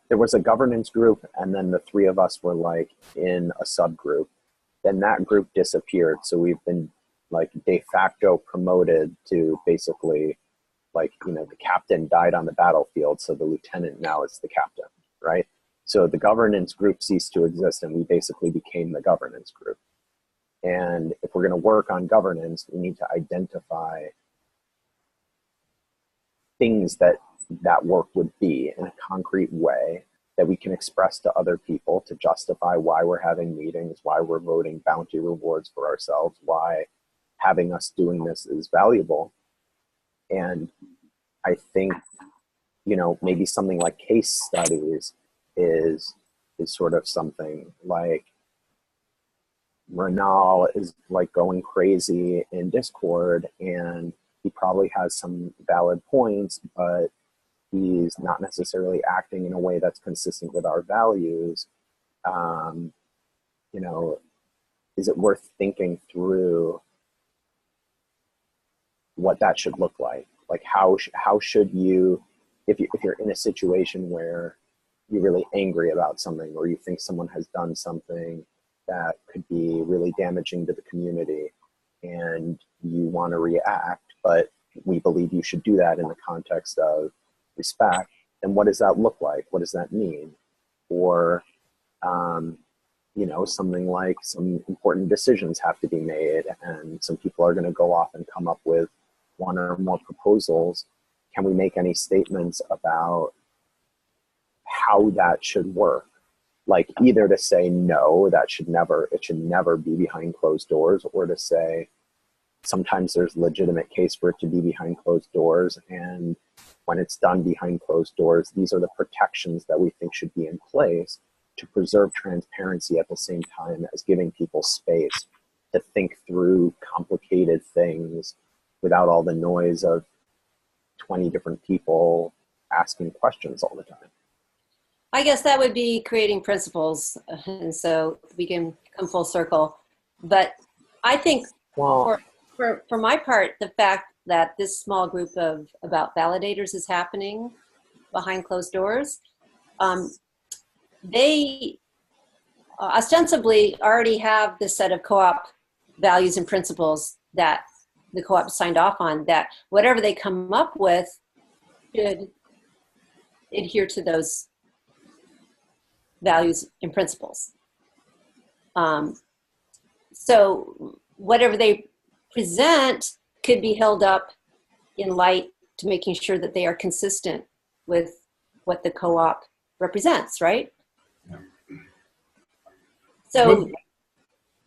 there was a governance group, and then the three of us were like in a subgroup. Then that group disappeared. So we've been like de facto promoted to basically, like, you know, the captain died on the battlefield, so the lieutenant now is the captain, right? So the governance group ceased to exist, and we basically became the governance group. And if we're going to work on governance, we need to identify things that work would be in a concrete way that we can express to other people to justify why we're having meetings, why we're voting bounty rewards for ourselves, why having us doing this is valuable. And I think, you know, maybe something like case studies is sort of something like, Renal is like going crazy in Discord, and he probably has some valid points, but he's not necessarily acting in a way that's consistent with our values. You know, is it worth thinking through what that should look like? Like, how should you, if you're in a situation where you're really angry about something, or you think someone has done something that could be really damaging to the community, and you want to react, but we believe you should do that in the context of respect, then what does that look like? What does that mean? Or, you know, something like some important decisions have to be made, and some people are going to go off and come up with one or more proposals. Can we make any statements about how that should work? Like, either to say, no, it should never be behind closed doors, or to say, sometimes there's legitimate case for it to be behind closed doors, and when it's done behind closed doors, these are the protections that we think should be in place to preserve transparency at the same time as giving people space to think through complicated things without all the noise of 20 different people asking questions all the time. I guess that would be creating principles, and so we can come full circle. But I think, Well, for my part, the fact that this small group about validators is happening behind closed doors, they ostensibly already have this set of co-op values and principles that the co-op signed off on, that whatever they come up with should adhere to those values and principles. So whatever they present could be held up in light to making sure that they are consistent with what the co-op represents, right? Yeah. So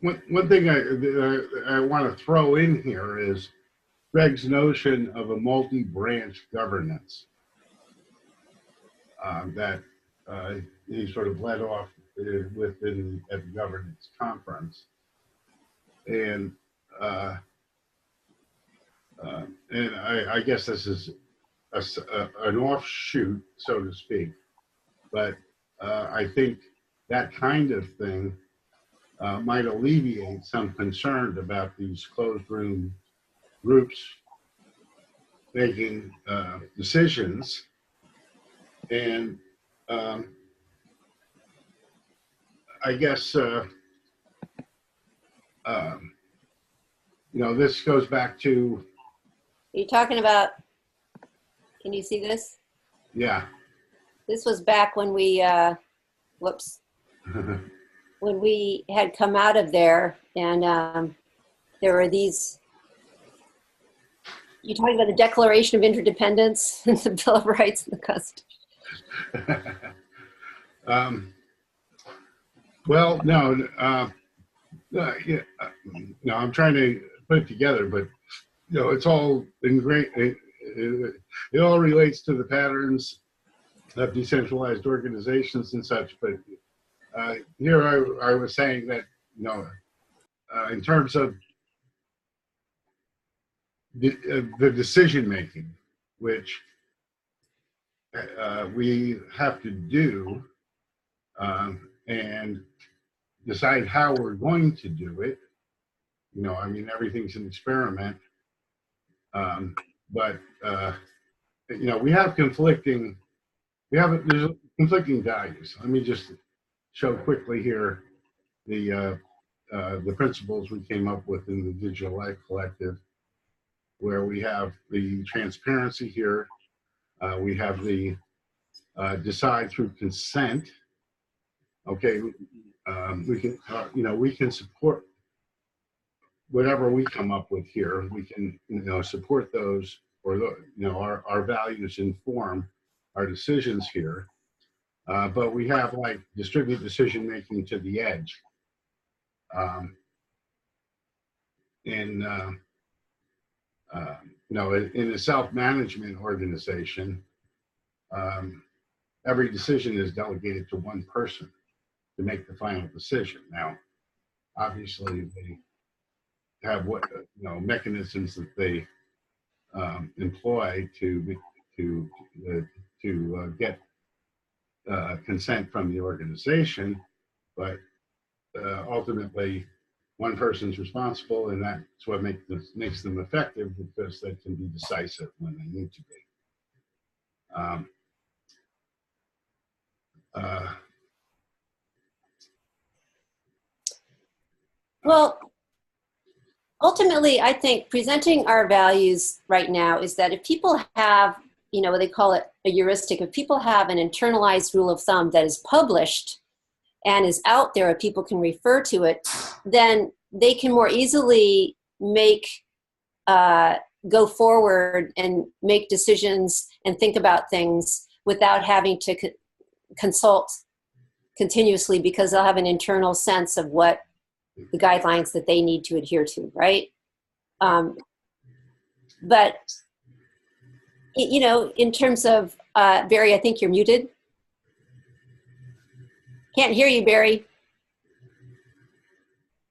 one thing I want to throw in here is Greg's notion of a multi-branch governance that he sort of led off at the governance conference, and I guess this is an offshoot, so to speak, but I think that kind of thing might alleviate some concern about these closed room groups making decisions. And I guess, you know, this goes back to. you're talking about, can you see this? Yeah. This was back when we, when we had come out of there, and there were these, you're talking about the Declaration of Interdependence and the Bill of Rights and the Constitution. Well, no, yeah, no, I'm trying to put it together, but you know, it's all in great. It all relates to the patterns of decentralized organizations and such. But here I was saying that, you know, in terms of the decision making, which we have to do and decide how we're going to do it. You know, I mean, everything's an experiment. But you know, there's conflicting values. Let me just show quickly here the principles we came up with in the Digital Life Collective, where we have the transparency here. We have the decide through consent. Okay, we can, you know, we can support whatever we come up with here. We can, you know, support those, or the, you know, our values inform our decisions here. But we have like distribute decision making to the edge. In you know, in a self-management organization, every decision is delegated to one person to make the final decision. Now, obviously, they have what, you know, mechanisms that they employ to get consent from the organization, but ultimately, one person's responsible, and that's what makes them effective, because they can be decisive when they need to be. Well, ultimately, I think presenting our values right now is that if people have, you know, what they call it a heuristic, if people have an internalized rule of thumb that is published and is out there, if people can refer to it, then they can more easily go forward and make decisions and think about things without having to consult continuously, because they'll have an internal sense of what the guidelines that they need to adhere to, right? But, you know, in terms of, Barry, I think you're muted. Can't hear you, Barry.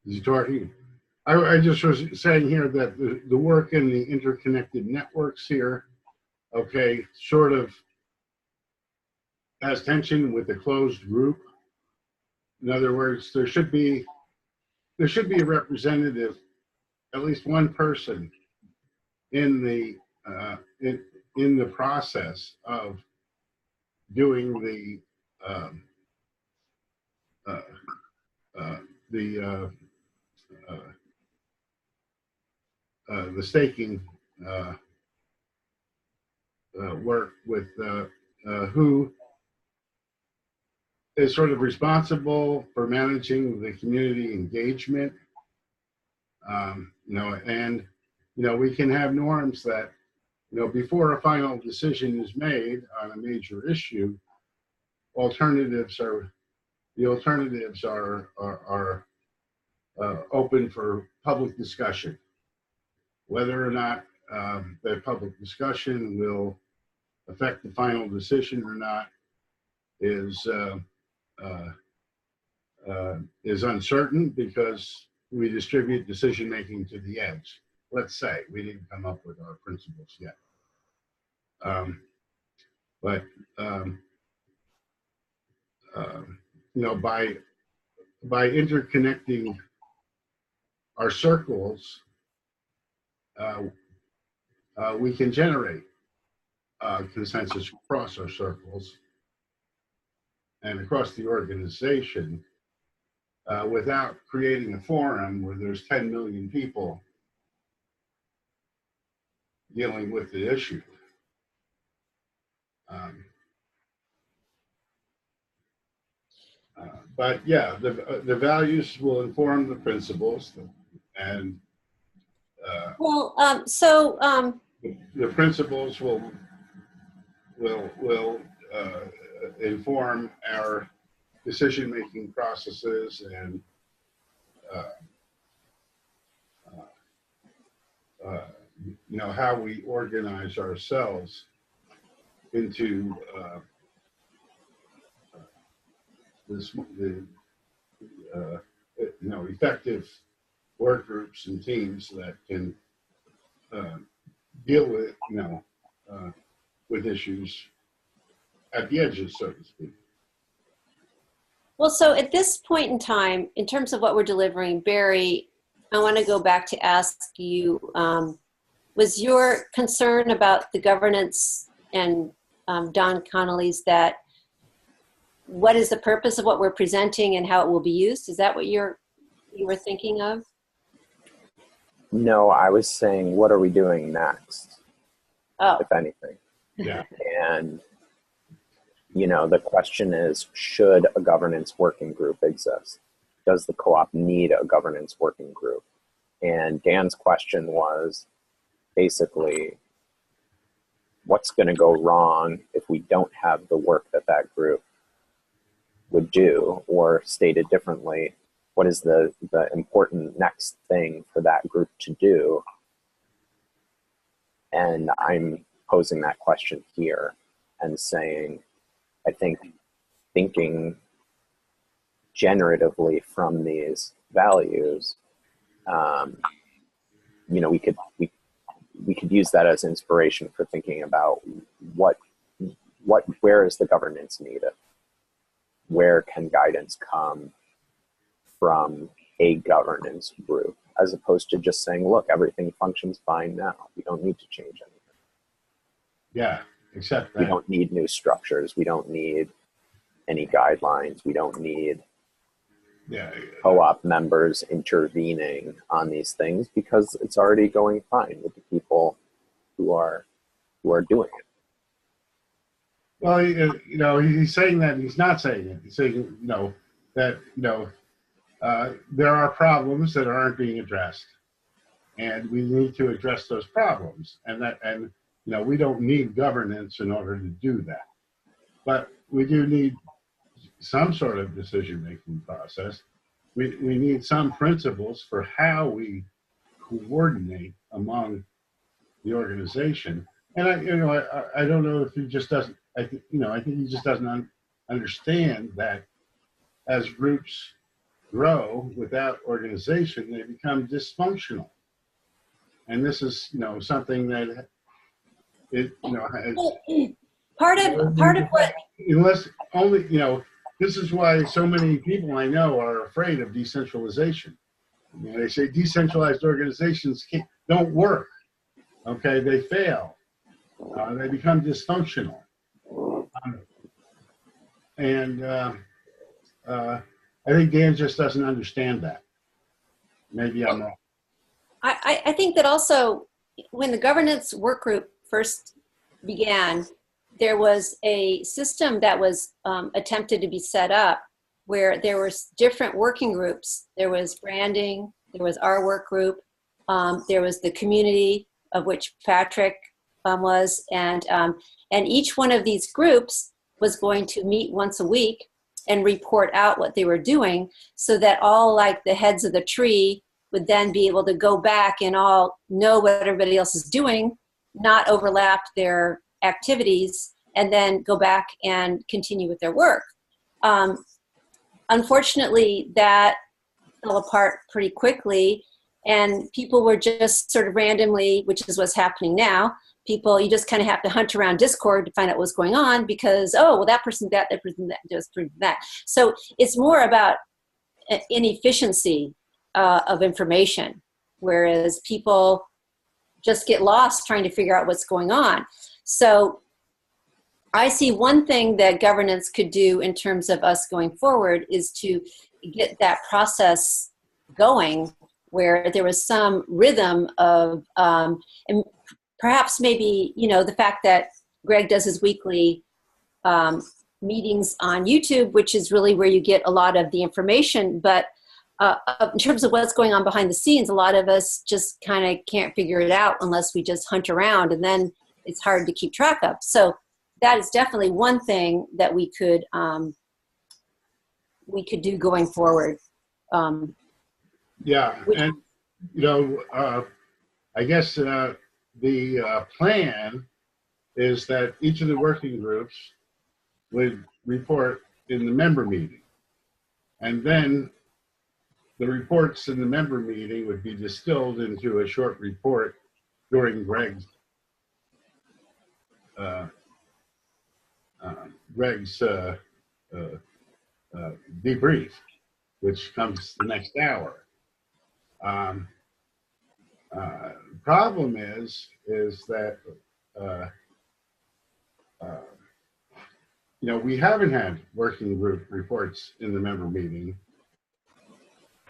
Is he talking? I just was saying here that the work in the interconnected networks here, okay, sort of has tension with the closed group. In other words, there should be a representative, at least one person in the process of doing the staking work with who is sort of responsible for managing the community engagement. You know, and you know, we can have norms that, you know, before a final decision is made on a major issue, the alternatives are open for public discussion. Whether or not that public discussion will affect the final decision or not is uncertain, because we distribute decision making to the edge. Let's say we didn't come up with our principles yet, but you know, by interconnecting our circles, we can generate consensus across our circles and across the organization, without creating a forum where there's 10 million people dealing with the issue. But yeah, the values will inform the principles, and the principles will inform our decision-making processes, and you know, how we organize ourselves into you know, effective work groups and teams that can deal with, you know, with issues at the edges, so to speak. Well, so at this point in time, in terms of what we're delivering, Barry, I want to go back to ask you, was your concern about the governance and Don Connolly's that what is the purpose of what we're presenting and how it will be used? Is that what you were thinking of? No, I was saying, what are we doing next, if anything? Yeah. And, the question is, should a governance working group exist? Does the co-op need a governance working group? And Dan's question was basically, what's going to go wrong if we don't have the work that group would do? Or stated differently, what is the important next thing for that group to do? And I'm posing that question here and saying, I think thinking generatively from these values, we could use that as inspiration for thinking about where is the governance needed? Where can guidance come from a governance group, as opposed to just saying, look, everything functions fine now. We don't need to change anything. Yeah, except that. We don't need new structures. We don't need any guidelines. We don't need co-op members intervening on these things, because it's already going fine with the people who are doing it. Well, he's saying that, and he's not saying it. He's saying, that, there are problems that aren't being addressed, and we need to address those problems. And we don't need governance in order to do that. But we do need some sort of decision-making process. We need some principles for how we coordinate among the organization. And I don't know if he just doesn't. I think he just doesn't understand that as groups grow without organization, they become dysfunctional. And this is something that part of what, unless only this is why so many people I know are afraid of decentralization. They say decentralized organizations don't work. Okay, they fail. They become dysfunctional. And I think Dan just doesn't understand that. Maybe I'm wrong. I think that also when the governance work group first began, there was a system that was attempted to be set up where there were different working groups. There was branding, there was our work group, there was the community, of which Patrick was, and each one of these groups was going to meet once a week and report out what they were doing, so that all like the heads of the tree would then be able to go back and all know what everybody else is doing, not overlap their activities, and then go back and continue with their work. Unfortunately, that fell apart pretty quickly, and people were just sort of randomly, which is what's happening now, you just kind of have to hunt around Discord to find out what's going on, because, that person that person that just proved that. So it's more about inefficiency of information, whereas people just get lost trying to figure out what's going on. So I see one thing that governance could do in terms of us going forward is to get that process going, where there was some rhythm of, and perhaps maybe, the fact that Greg does his weekly meetings on YouTube, which is really where you get a lot of the information. But in terms of what's going on behind the scenes, a lot of us just kind of can't figure it out unless we just hunt around, and then it's hard to keep track of. So that is definitely one thing that we could do going forward. Yeah, and I guess the plan is that each of the working groups would report in the member meeting, and then the reports in the member meeting would be distilled into a short report during Greg's debrief, which comes the next hour. Um, Problem is that uh, we haven't had working group reports in the member meeting.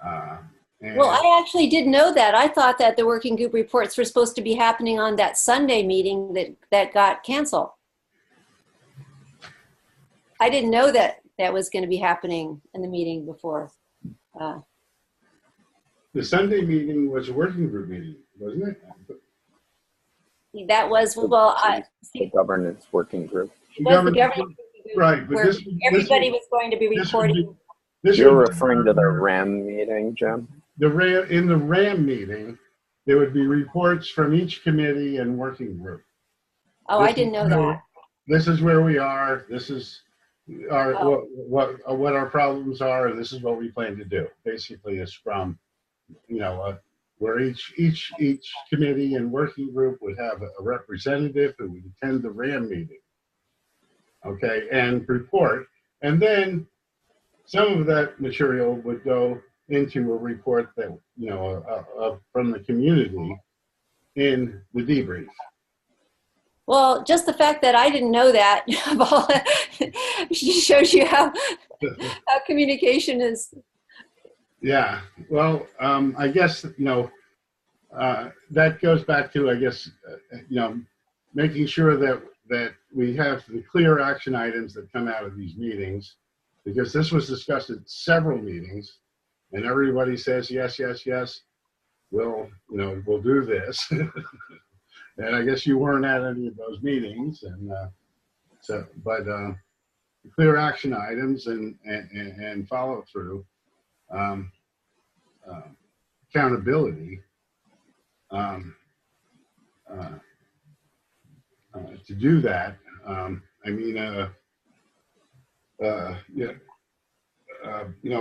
Well, I actually didn't know that. I thought that the working group reports were supposed to be happening on that Sunday meeting that got canceled. I didn't know that that was going to be happening in the meeting before. The Sunday meeting was a working group meeting, wasn't it? That was, well, The governance working group. it was the governance group Right, but where everybody was going to be reporting. You're referring to the RAM meeting, Jim? In the RAM meeting, there would be reports from each committee and working group. Oh, I didn't know that. This is where we are. This is our Oh. what our problems are. This is what we plan to do. Basically, a scrum. Where each committee and working group would have a representative who would attend the RAM meeting. Okay, and report, and then some of that material would go into a report that from the community in the debrief. Well, just the fact that I didn't know that shows you how communication is. Yeah, well, I guess that goes back to making sure that we have the clear action items that come out of these meetings, because this was discussed at several meetings, and everybody says yes, yes, yes. We'll do this, and I guess you weren't at any of those meetings, and clear action items and follow through, accountability. To do that,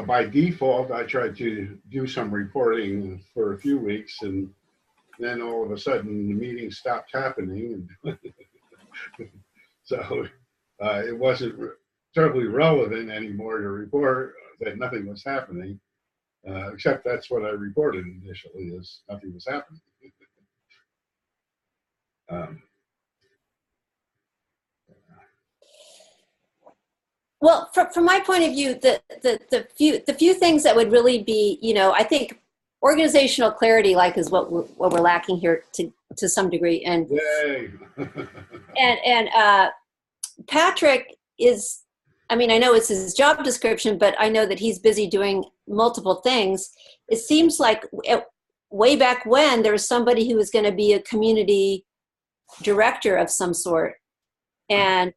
by default, I tried to do some reporting for a few weeks, and then all of a sudden the meeting stopped happening, and so it wasn't terribly relevant anymore to report that nothing was happening, except that's what I reported initially, is nothing was happening. Well, from my point of view, the few things that would really be, I think organizational clarity, is what we're lacking here to some degree, and Yay. and Patrick is, I know it's his job description, but I know that he's busy doing multiple things. It seems like way back when there was somebody who was going to be a community director of some sort, and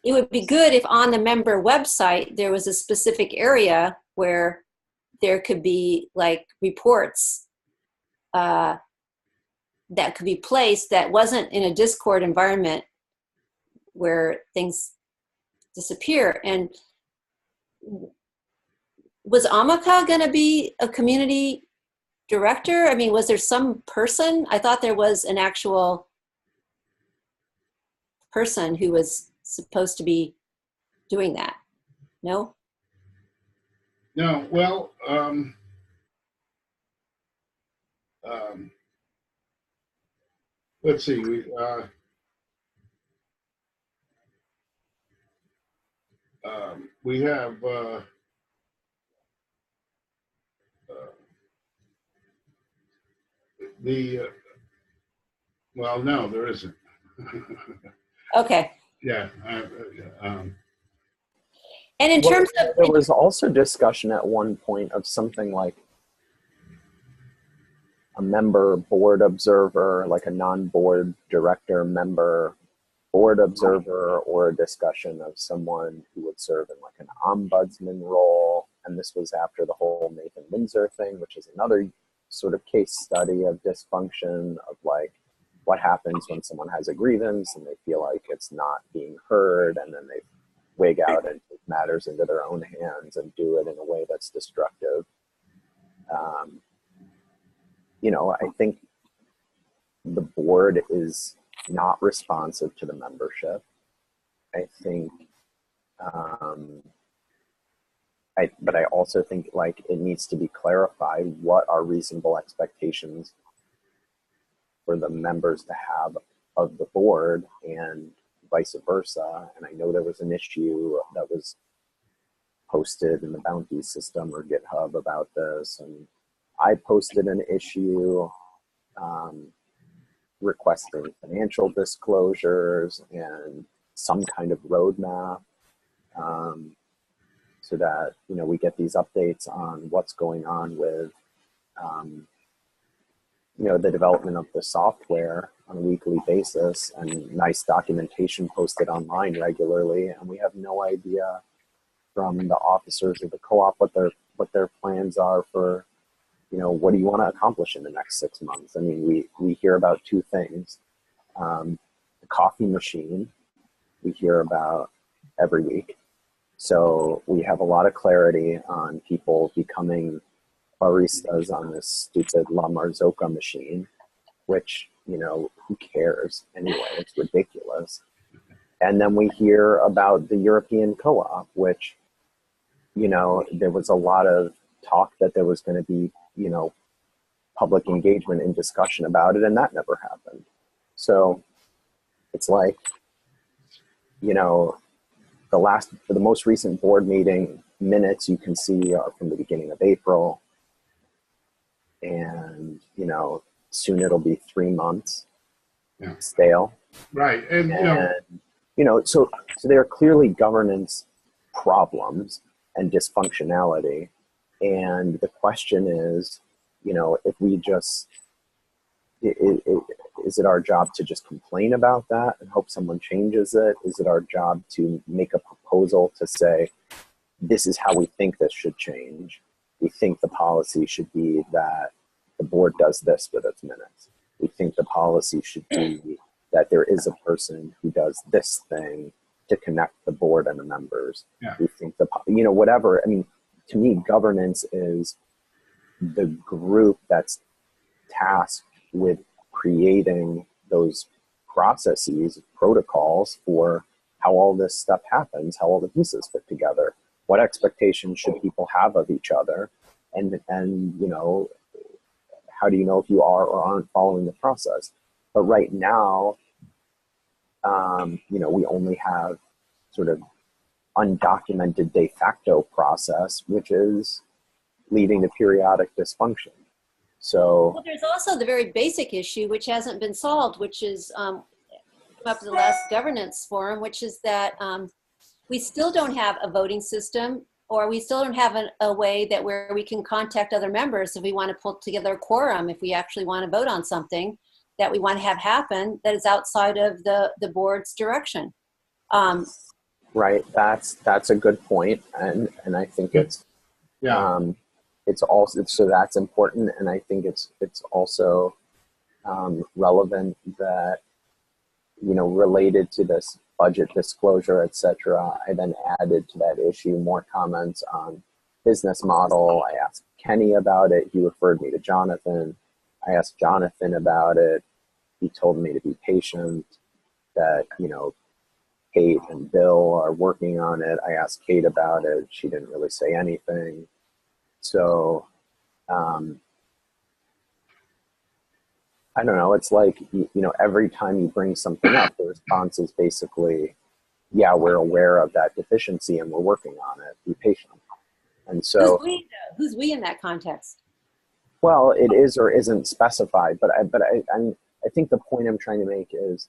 it would be good if on the member website there was a specific area where there could be reports that could be placed that wasn't in a Discord environment where things disappear. And was Amaka going to be a community director? Was there some person? I thought there was an actual person who was supposed to be doing that. No? No, well, let's see. We have well, no, there isn't. Okay. Yeah. And in terms of, there was also discussion at one point of something like a member board observer, like a non-board director member board observer, or a discussion of someone who would serve in an ombudsman role. And this was after the whole Nathan Windsor thing, which is another sort of case study of dysfunction of what happens when someone has a grievance and they feel like it's not being heard, and then they wig out and take matters into their own hands and do it in a way that's destructive. I think the board is not responsive to the membership. I think but I also think like it needs to be clarified what are reasonable expectations for the members to have of the board and vice versa. And I know there was an issue that was posted in the bounty system or GitHub about this. And I posted an issue requesting financial disclosures and some kind of roadmap so that, you know, we get these updates on what's going on with, you know, the development of the software on a weekly basis, and nice documentation posted online regularly. And we have no idea from the officers of the co-op what their plans are for, you know, what do you want to accomplish in the next 6 months? I mean, we hear about two things. The coffee machine we hear about every week. So we have a lot of clarity on people becoming baristas on this stupid La Marzocca machine, which, you know, who cares anyway? It's ridiculous. And then we hear about the European co-op, which, you know, there was a lot of talk that there was going to be, you know, public engagement and discussion about it, and that never happened. So it's like, you know, for the most recent board meeting minutes you can see are from the beginning of April. And, you know, soon it'll be 3 months stale. Right. And, you know, so there are clearly governance problems and dysfunctionality. And the question is, you know, if we just, is it our job to just complain about that and hope someone changes it? Is it our job to make a proposal to say, this is how we think this should change? We think the policy should be that the board does this with its minutes. We think the policy should be that there is a person who does this thing to connect the board and the members. Yeah. We think you know, whatever. I mean, to me, governance is the group that's tasked with creating those processes, protocols for how all this stuff happens, how all the pieces fit together. What expectations should people have of each other? And you know, how do you know if you are or aren't following the process? But right now, you know, we only have sort of undocumented de facto process, which is leading to periodic dysfunction. So well, there's also the very basic issue, which hasn't been solved, which is come up at the last governance forum, which is that we still don't have a voting system, or we still don't have a way that where we can contact other members if we want to pull together a quorum, if we actually want to vote on something that we want to have happen that is outside of the board's direction. Right, that's a good point, and I think it's it's also, so that's important, and I think it's also relevant that, you know, related to this budget disclosure, etc. I then added to that issue more comments on business model. I asked Kenny about it. He referred me to Jonathan. I asked Jonathan about it. He told me to be patient, that, you know, Kate and Bill are working on it. I asked Kate about it. She didn't really say anything. So, I don't know. It's like, you know, every time you bring something up, the response is basically, yeah, we're aware of that deficiency and we're working on it. Be patient. And so, who's we in that context? Well, it is or isn't specified, but I think the point I'm trying to make is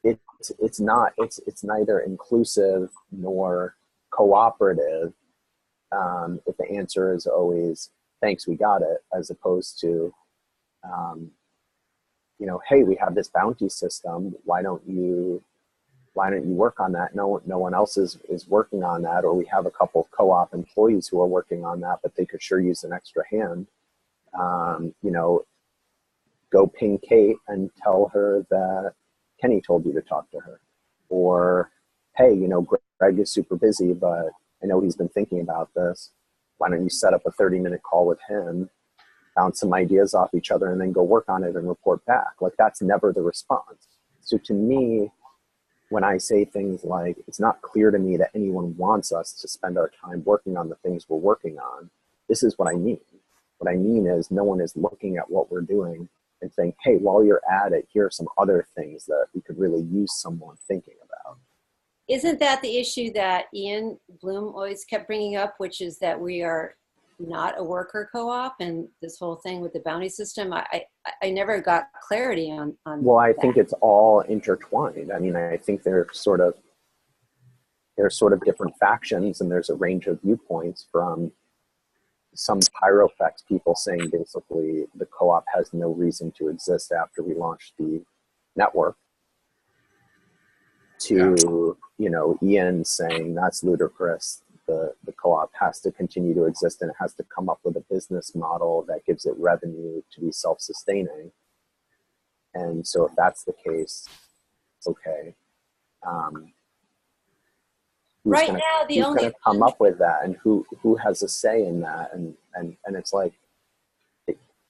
it's neither inclusive nor cooperative. If the answer is always, thanks, we got it, as opposed to, you know, hey, we have this bounty system. Why don't you work on that? No one else is working on that. Or we have a couple of co-op employees who are working on that, but they could sure use an extra hand. You know, go ping Kate and tell her that Kenny told you to talk to her. Or, hey, you know, Greg is super busy, but I know he's been thinking about this. Why don't you set up a 30-minute call with him, bounce some ideas off each other, and then go work on it and report back? Like, that's never the response. So to me, when I say things like, it's not clear to me that anyone wants us to spend our time working on the things we're working on, this is what I mean. What I mean is no one is looking at what we're doing and saying, hey, while you're at it, here are some other things that we could really use someone thinking about. Isn't that the issue that Ian Bloom always kept bringing up, which is that we are not a worker co-op, and this whole thing with the bounty system? I never got clarity on Well, I that. think it's all intertwined. I mean, I think there's sort of different factions, and there's a range of viewpoints, from some pyrofex people saying basically the co-op has no reason to exist after we launched the network, to, you know, Ian saying that's ludicrous. The co-op has to continue to exist, and it has to come up with a business model that gives it revenue to be self-sustaining. And so if that's the case, okay. Right now, who's going to come up with that, and who has a say in that? And it's like,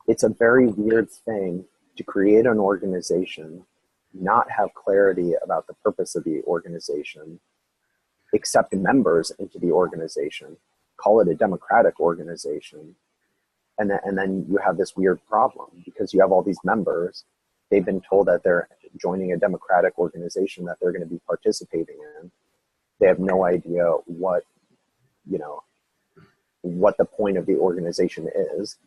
it's a very weird thing to create an organization, not have clarity about the purpose of the organization, accept members into the organization, call it a democratic organization, and then you have this weird problem because you have all these members. They've been told that they're joining a democratic organization that they're going to be participating in. They have no idea what the point of the organization is,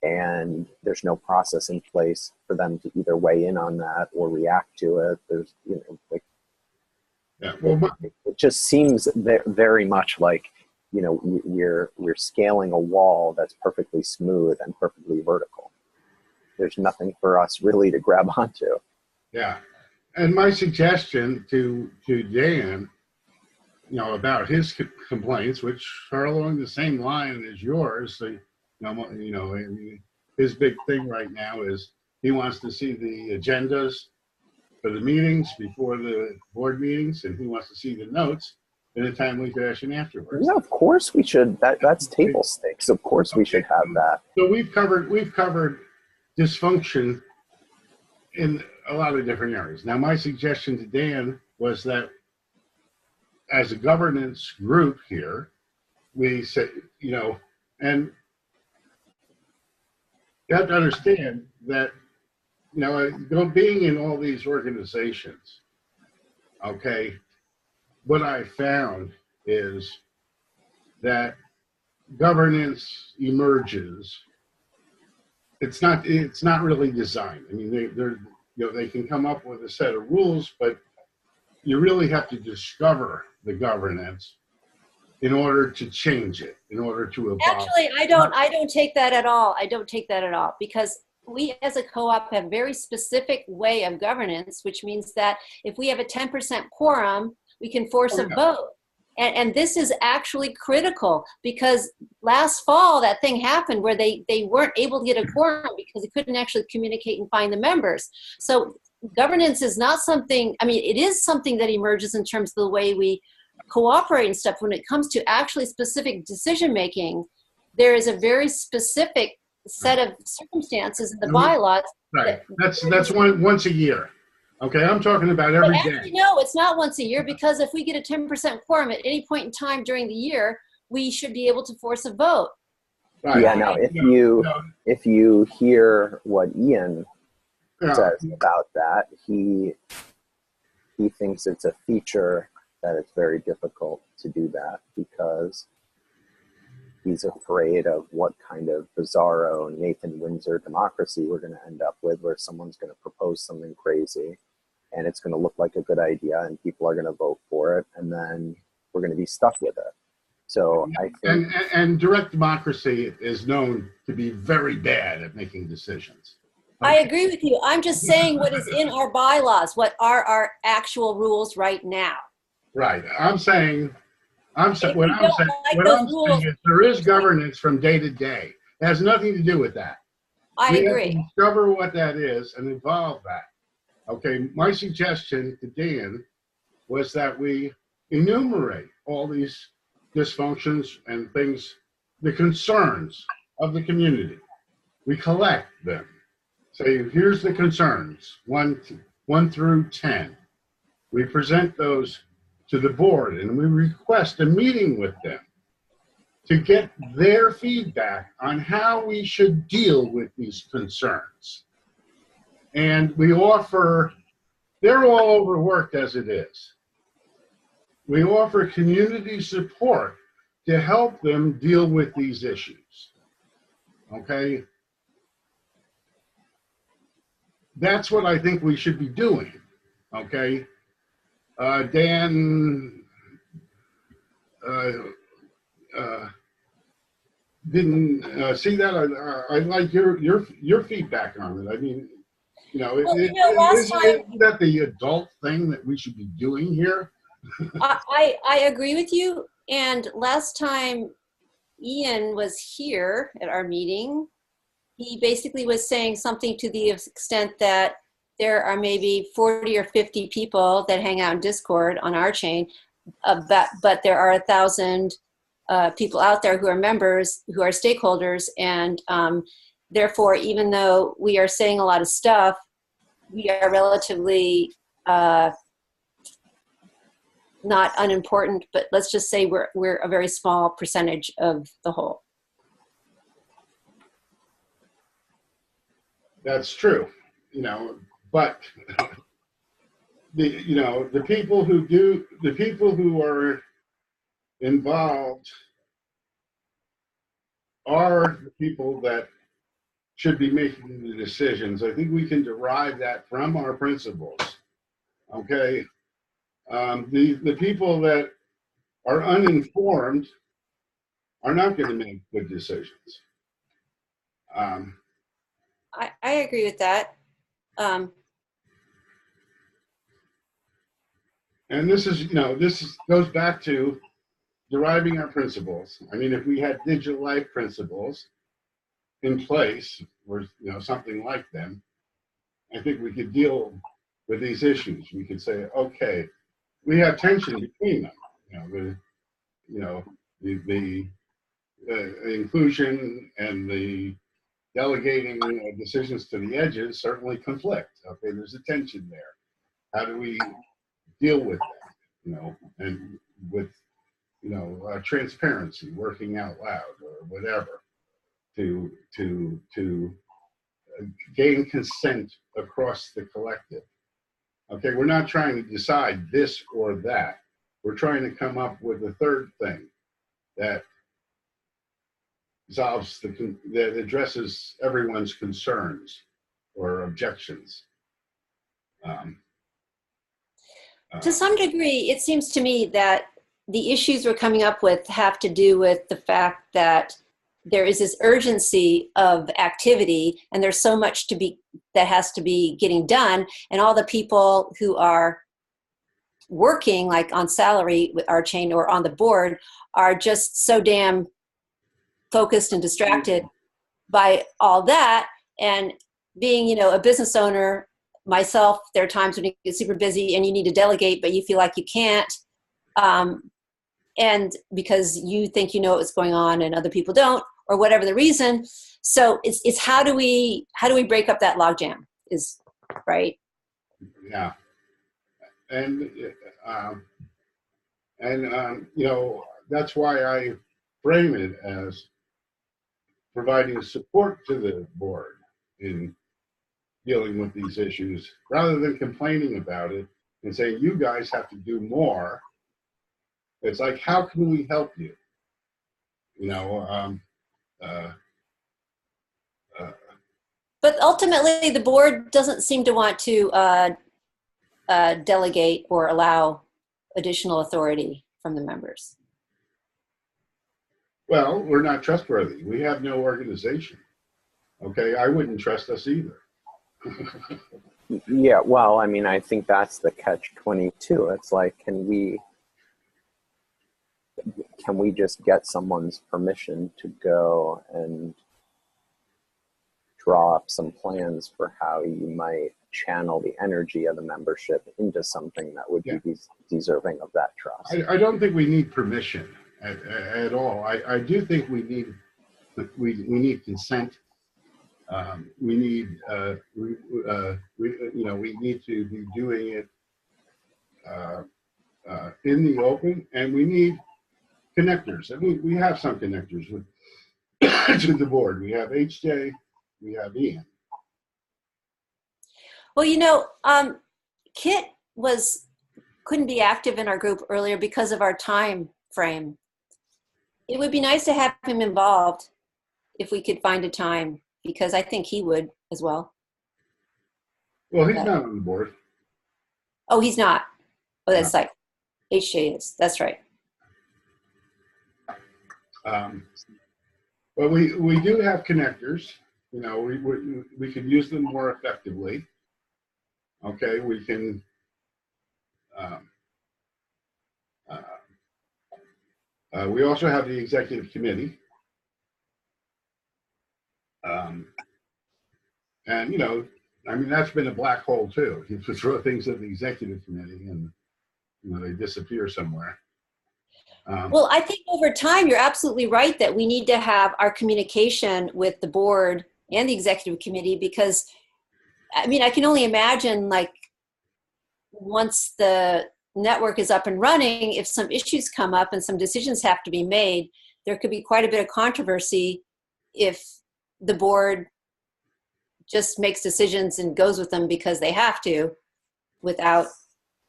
and there's no process in place for them to either weigh in on that or react to it. There's, it just seems very much like, we're scaling a wall that's perfectly smooth and perfectly vertical. There's nothing for us really to grab onto. Yeah, and my suggestion to Dan, about his complaints, which are along the same line as yours. So, his big thing right now is he wants to see the agendas for the meetings before the board meetings, and he wants to see the notes in a timely fashion afterwards. Yeah, of course we should. That's table stakes. Of course we should have that. So we've covered dysfunction in a lot of different areas. Now, my suggestion to Dan was that as a governance group here, we said, and you have to understand that, being in all these organizations, okay, what I found is that governance emerges. It's not really designed. I mean, they can come up with a set of rules, but you really have to discover the governance in order to change it, in order to evolve. Actually, I don't take that at all. I don't take that at all, because we as a co-op have a very specific way of governance, which means that if we have a 10% quorum, we can force a vote. And this is actually critical, because last fall that thing happened where they weren't able to get a quorum because they couldn't actually communicate and find the members. So governance is not something, it is something that emerges in terms of the way we cooperate and stuff. When it comes to actually specific decision making, there is a very specific set of circumstances in the bylaws. Right. That's once a year. Okay, I'm talking about every day. No, it's not once a year, because if we get a 10% quorum at any point in time during the year, we should be able to force a vote. Right. Yeah, no, if you hear what Ian says about that, he thinks it's a feature that it's very difficult to do that, because he's afraid of what kind of bizarro Nathan Windsor democracy we're going to end up with, where someone's going to propose something crazy and it's going to look like a good idea and people are going to vote for it, and then we're going to be stuck with it. So I think, and direct democracy is known to be very bad at making decisions. I agree with you. I'm just saying what is in our bylaws, what are our actual rules right now. Right. What I'm saying is there is governance from day to day. It has nothing to do with that. I agree. Have to discover what that is and evolve that. Okay, my suggestion to Dan was that we enumerate all these dysfunctions and things, the concerns of the community. We collect them. Say, here's the concerns, 1 through 10. We present those to the board and we request a meeting with them to get their feedback on how we should deal with these concerns. And we offer, they're all overworked as it is. We offer community support to help them deal with these issues. Okay? That's what I think we should be doing. Okay? Dan didn't see that. I like your feedback on it. I mean, you know, Well, you know, last time isn't that the adult thing that we should be doing here? I agree with you. And last time Ian was here at our meeting, he basically was saying something to the extent that there are maybe 40 or 50 people that hang out in Discord on our chain, but there are 1,000 people out there who are members, who are stakeholders, and therefore, even though we are saying a lot of stuff, we are relatively not unimportant, but let's just say we're a very small percentage of the whole. That's true, you know, but the people who are involved are the people that should be making the decisions. I think we can derive that from our principles. Okay, the people that are uninformed are not going to make good decisions. I agree with that. And this goes back to deriving our principles. I mean, if we had digital life principles in place, or something like them, I think we could deal with these issues. We could say, okay, we have tension between them. The inclusion and the delegating decisions to the edges certainly conflict. Okay, there's a tension there. How do we deal with that? And with transparency, working out loud, or whatever, to gain consent across the collective. Okay, we're not trying to decide this or that. We're trying to come up with a third thing that that addresses everyone's concerns or objections. To some degree, it seems to me that the issues we're coming up with have to do with the fact that there is this urgency of activity, and there's so much that has to be getting done, and all the people who are working like on salary with our chain or on the board are just so damn focused and distracted by all that. And being, a business owner myself, there are times when you get super busy and you need to delegate, but you feel like you can't. And because you think you know what's going on and other people don't, or whatever the reason. So it's how do we break up that logjam is right. Yeah. And that's why I frame it as providing support to the board in dealing with these issues, rather than complaining about it and saying, you guys have to do more. It's like, how can we help you? But ultimately, the board doesn't seem to want to delegate or allow additional authority from the members. Well, we're not trustworthy. We have no organization. Okay, I wouldn't trust us either. Yeah, well, I mean, I think that's the catch-22. It's like, can we just get someone's permission to go and draw up some plans for how you might channel the energy of the membership into something that would be deserving of that trust? I don't think we need permission at all. I do think we need consent. We need we need to be doing it in the open, and we need connectors. I mean, we have some connectors with, to the board. We have HJ, we have Ian. Well, Kit couldn't be active in our group earlier because of our time frame. It would be nice to have him involved if we could find a time, because I think he would as well. Well, he's not on the board. Oh, he's not. Oh, that's No. like HJ is. That's right. But we do have connectors. You know, we can use them more effectively. Okay, we can. We also have the executive committee. And, you know, I mean, that's been a black hole too. You throw things at the executive committee and, you know, they disappear somewhere. Well, I think over time, you're absolutely right that we need to have our communication with the board and the executive committee, because, I mean, I can only imagine, like, once the network is up and running, if some issues come up and some decisions have to be made, there could be quite a bit of controversy if the board just makes decisions and goes with them because they have to, without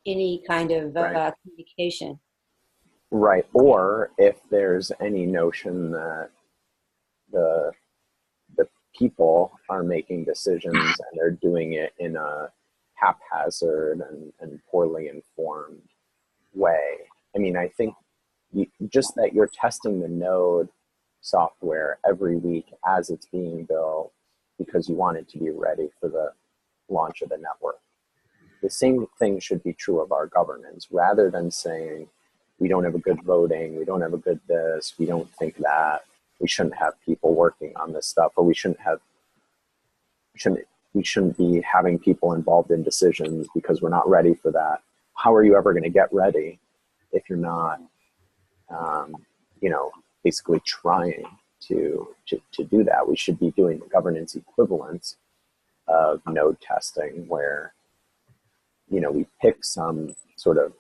any kind of communication. Right. Or if there's any notion that the people are making decisions and they're doing it in a haphazard and poorly informed way. I mean, I think just that you're testing the node software every week as it's being built because you want it to be ready for the launch of the network. The same thing should be true of our governance, rather than saying, we don't have a good voting, we don't have a good this, we don't think that, we shouldn't have people working on this stuff, or we shouldn't be having people involved in decisions because we're not ready for that. How are you ever going to get ready if you're not, you know, basically trying to do that? We should be doing the governance equivalent of node testing, where, you know, we pick some sort of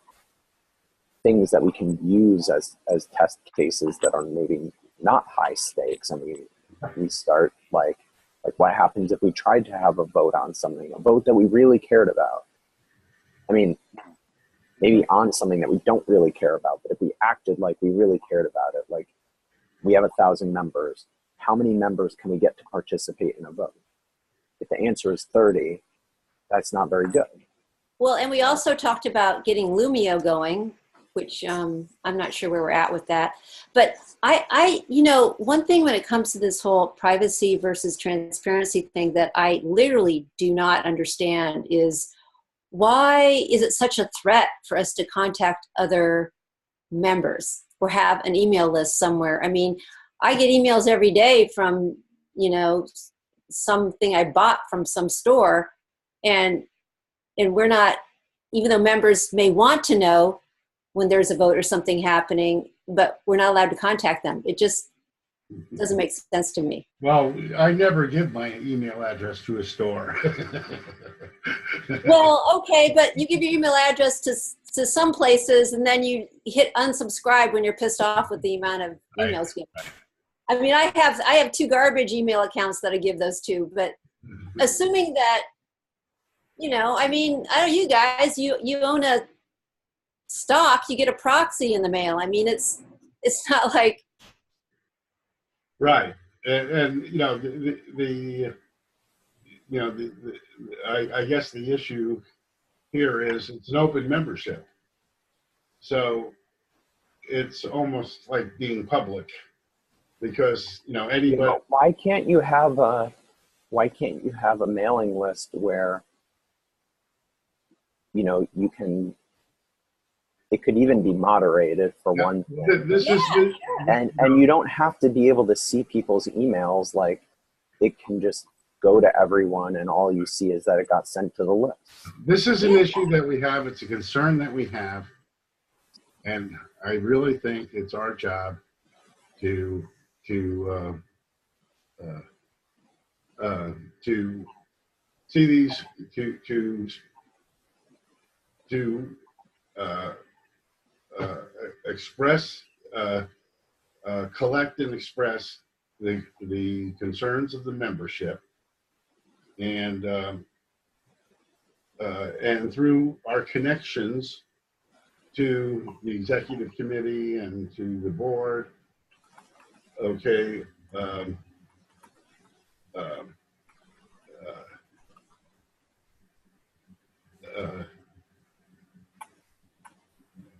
things that we can use as test cases that are maybe not high stakes. I mean, we start like what happens if we tried to have a vote on something, a vote that we really cared about? I mean, maybe on something that we don't really care about, but if we acted like we really cared about it, like we have 1,000 members, how many members can we get to participate in a vote? If the answer is 30, that's not very good. Well, and we also talked about getting Lumio going, which I'm not sure where we're at with that. But I, you know, one thing when it comes to this whole privacy versus transparency thing that I literally do not understand is, why is it such a threat for us to contact other members or have an email list somewhere? I mean, I get emails every day from, you know, something I bought from some store, and we're not, even though members may want to know when there's a vote or something happening, but we're not allowed to contact them. It just doesn't make sense to me. Well, I never give my email address to a store. Well, okay, but you give your email address to some places, and then you hit unsubscribe when you're pissed off with the amount of emails you get. I mean, I have 2 garbage email accounts that I give those to, but assuming that, you know, I mean, I don't know, you guys, you own a stock, you get a proxy in the mail. I mean, it's not like. Right. And you know, I guess the issue here is it's an open membership. So it's almost like being public, because, you know, anybody. You know, why can't you have a mailing list where, you know, it could even be moderated for one thing. And you don't have to be able to see people's emails. Like, it can just go to everyone, and all you see is that it got sent to the list. This is an issue that we have. It's a concern that we have. And I really think it's our job to see these, to uh, express, collect and express the concerns of the membership, and and through our connections to the executive committee and to the board, okay, um, um, uh,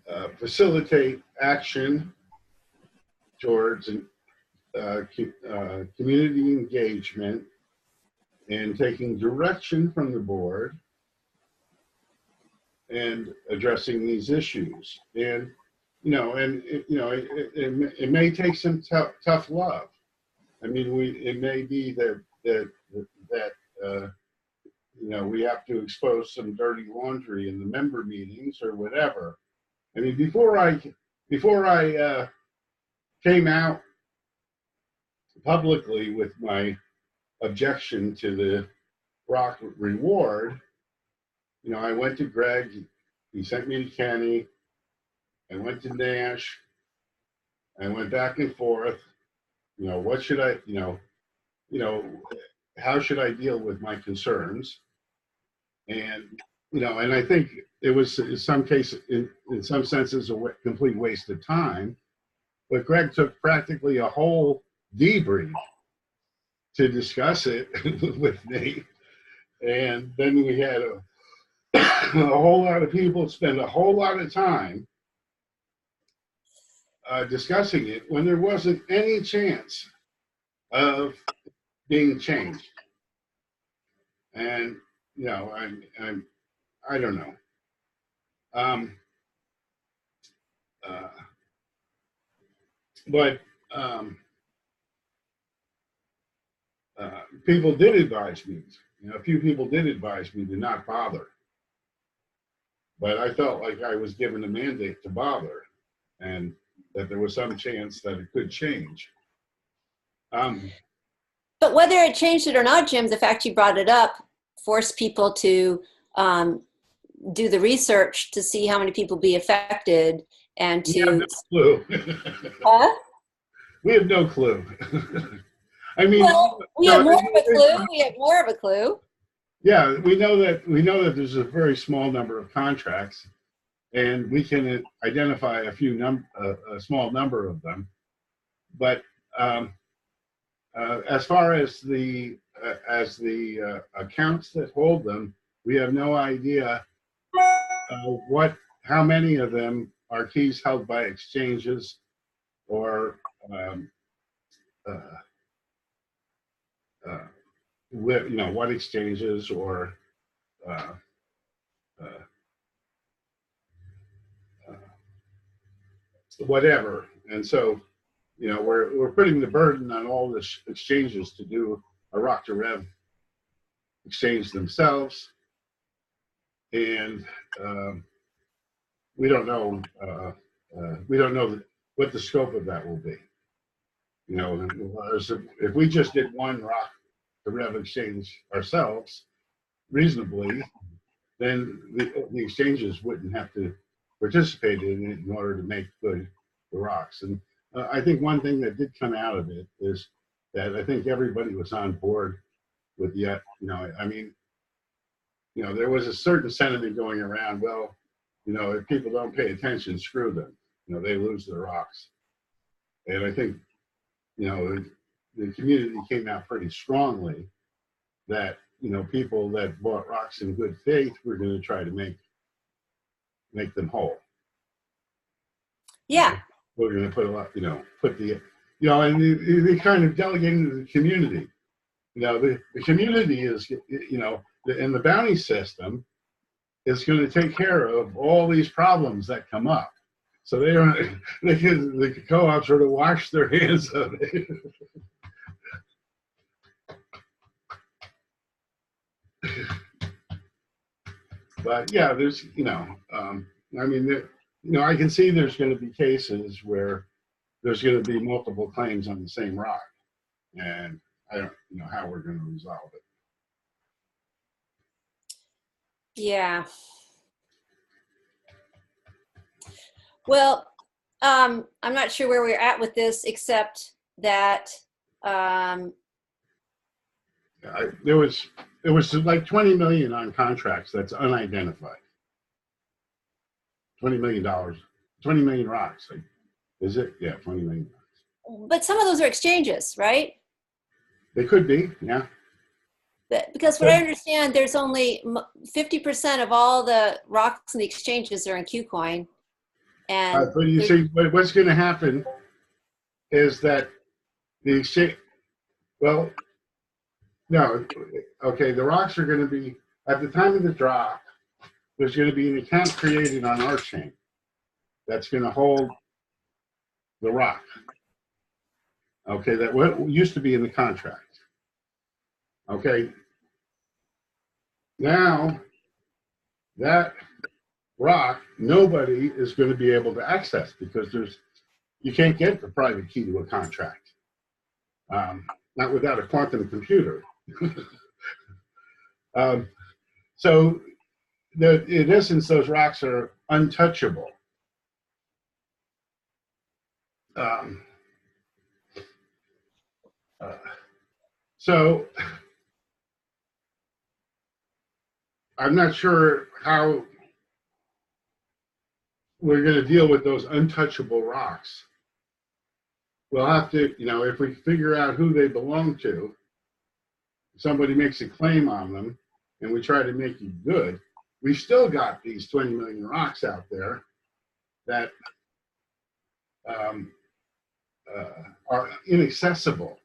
uh, facilitate action towards community engagement and taking direction from the board and addressing these issues. And it may take some tough love. I mean, it may be that we have to expose some dirty laundry in the member meetings or whatever. I mean, before I came out publicly with my objection to the rock reward, I went to Greg. He sent me to Kenny. I went to Nash. I went back and forth. What should I, how should I deal with my concerns? And and I think it was in some cases, in some senses, a complete waste of time. But Greg took practically a whole debrief to discuss it with me, and then we had a whole lot of people spend a whole lot of time discussing it when there wasn't any chance of being changed. And I don't know. Uh, but people did advise me. A few people did advise me to not bother. But I felt like I was given a mandate to bother, and that there was some chance that it could change. But whether it changed it or not, Jim, the fact you brought it up forced people to do the research to see how many people be affected and to. We have no clue. Huh? We have no clue. I mean, well, we have more of a clue. We have more of a clue. Yeah, we know that there's a very small number of contracts, and we can identify a small number of them. But as far as the accounts that hold them, we have no idea how many of them are keys held by exchanges or what exchanges or whatever. And so, we're putting the burden on all the exchanges to do a rock to rev exchange themselves, and we don't know what the scope of that will be. If we just did one rock to rev exchange ourselves reasonably, then the exchanges wouldn't have to participate in it in order to make good the rocks. And I think one thing that did come out of it is that I think everybody was on board with there was a certain sentiment going around, well, if people don't pay attention, screw them. They lose their rocks. And I think, the community came out pretty strongly that, people that bought rocks in good faith were going to try to make them whole. Yeah. We're going to put a lot, and they kind of delegating to the community. The community is, in the bounty system is going to take care of all these problems that come up. So the co-ops sort of wash their hands of it. But yeah, there's, I can see there's going to be cases where there's going to be multiple claims on the same rock, and I don't know how we're going to resolve it. Yeah. Well, I'm not sure where we're at with this, except that, There was like 20 million on contracts that's unidentified. $20 million, 20 million rocks. Like, is it? Yeah, 20 million rocks. but some of those are exchanges, right? They could be, yeah. Because what I understand, there's only 50% of all the rocks in the exchanges are in KuCoin. And But you see, what's going to happen is that the exchange, well, no, okay, the rocks are going to be, at the time of the drop, there's going to be an account created on our chain that's going to hold the rock. Okay, that what used to be in the contract. Okay, now that rock, nobody is going to be able to access because you can't get the private key to a contract, not without a quantum computer. So in essence, those rocks are untouchable. So I'm not sure how we're going to deal with those untouchable rocks. We'll have to, if we figure out who they belong to, somebody makes a claim on them, and we try to make it good, we've still got these 20 million rocks out there that are inaccessible.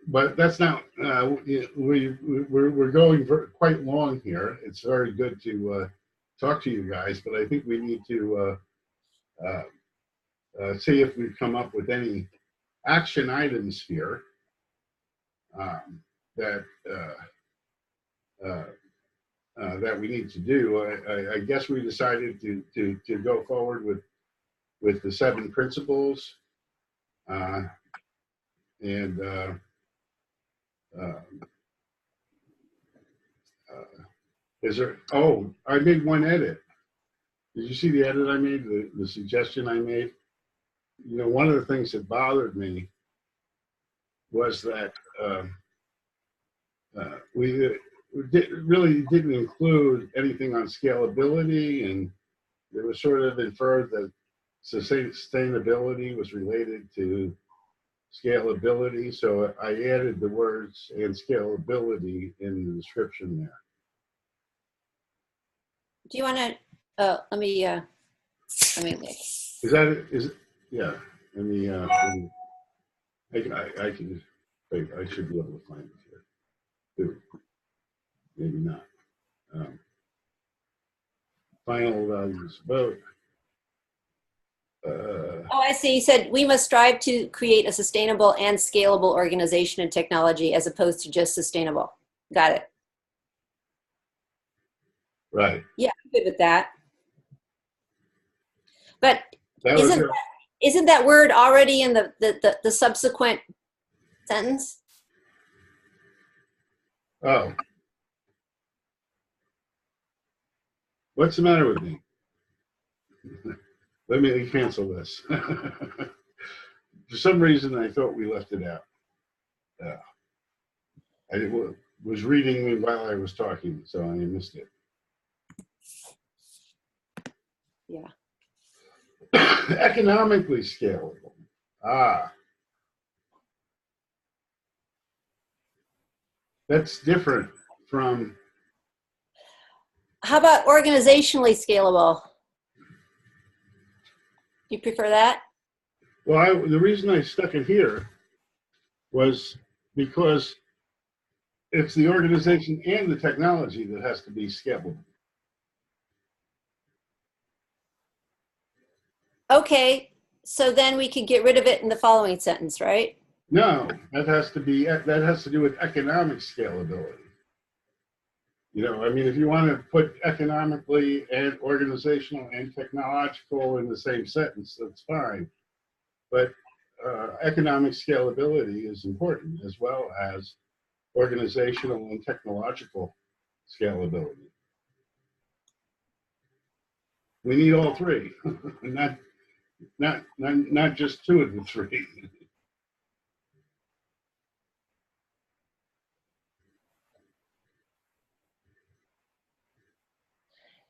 But that's not, we're going quite long here. It's very good to talk to you guys, but I think we need to see if we've come up with any action items here that that we need to do. I guess we decided to go forward with the 7 principles, and is there? Oh, I made one edit. Did you see the edit I made? The suggestion I made. One of the things that bothered me was that we really didn't include anything on scalability, and it was sort of inferred that sustainability was related to scalability. So I added the words and scalability in the description there. do you want to, let me look. Is it? Yeah. In the, I can, wait, I should be able to find it here too. Maybe not. Final values vote. Oh, I see. You said we must strive to create a sustainable and scalable organization and technology as opposed to just sustainable. Got it. Right. Yeah, I'm good with that. But That isn't that word already in the subsequent sentence? Oh. What's the matter with me? Let me cancel this. For some reason, I thought we left it out. I was reading it while I was talking, so I missed it. Yeah. Economically scalable. That's different from. How about organizationally scalable? Do you prefer that? Well, the reason I stuck it here was because it's the organization and the technology that has to be scalable. Okay, so then we could get rid of it in the following sentence, right? No, that has to do with economic scalability. I mean, if you want to put economically and organizational and technological in the same sentence, that's fine. But economic scalability is important, as well as organizational and technological scalability. We need all three, not just two of the three.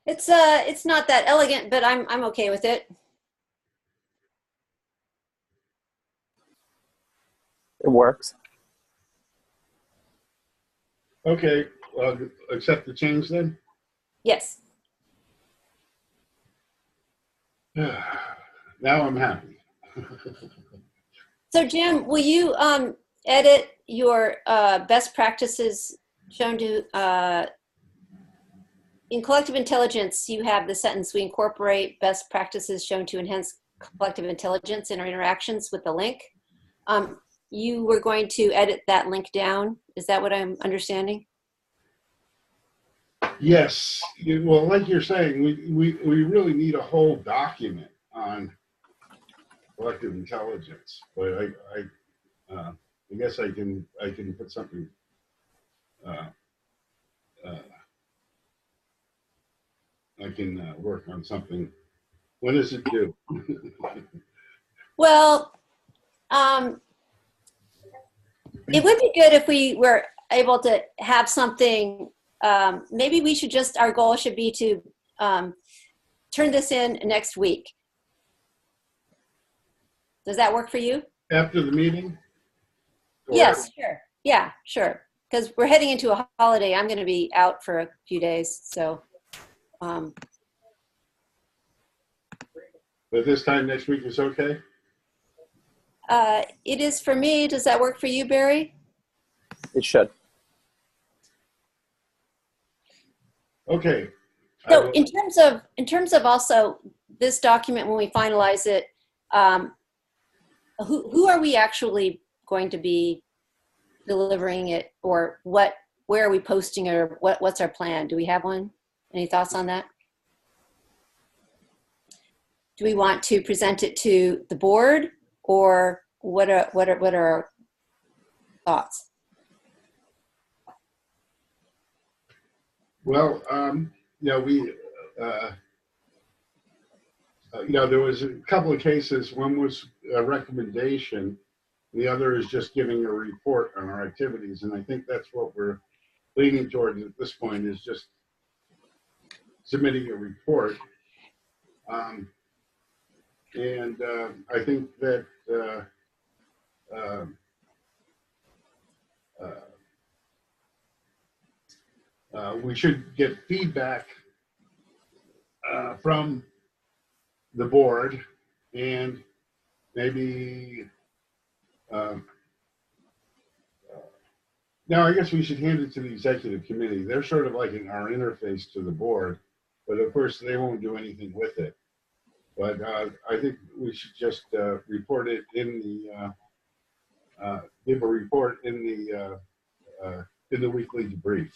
It's not that elegant, but I'm okay with it. It works. Okay, accept the change then? Yes. Now I'm happy. So Jim, will you edit your best practices shown to in collective intelligence? You have the sentence, we incorporate best practices shown to enhance collective intelligence in our interactions with the link. You were going to edit that link down. Is that what I'm understanding? Yes, well, like you're saying, we really need a whole document on collective intelligence, but I guess I can put something. I can work on something. When does it due? Well, it would be good if we were able to have something. Maybe we should just, our goal should be to turn this in next week. Does that work for you? After the meeting? Or- Yes, sure. Yeah, sure. Because we're heading into a holiday. I'm going to be out for a few days. So, But this time next week is okay? it is for me. Does that work for you, Barry? It should. Okay. So in terms of also this document, when we finalize it, who are we actually going to be delivering it, or where are we posting it, or what's our plan? Do we have one? Any thoughts on that? Do we want to present it to the board, or what are our thoughts? Well, there was a couple of cases. One was a recommendation. The other is just giving a report on our activities. And I think that's what we're leaning towards at this point, is just submitting a report. I think that we should get feedback from the board, and maybe now I guess we should hand it to the executive committee. They're sort of like our interface to the board, but of course they won't do anything with it. But I think we should just report it in the give a report in the weekly debrief.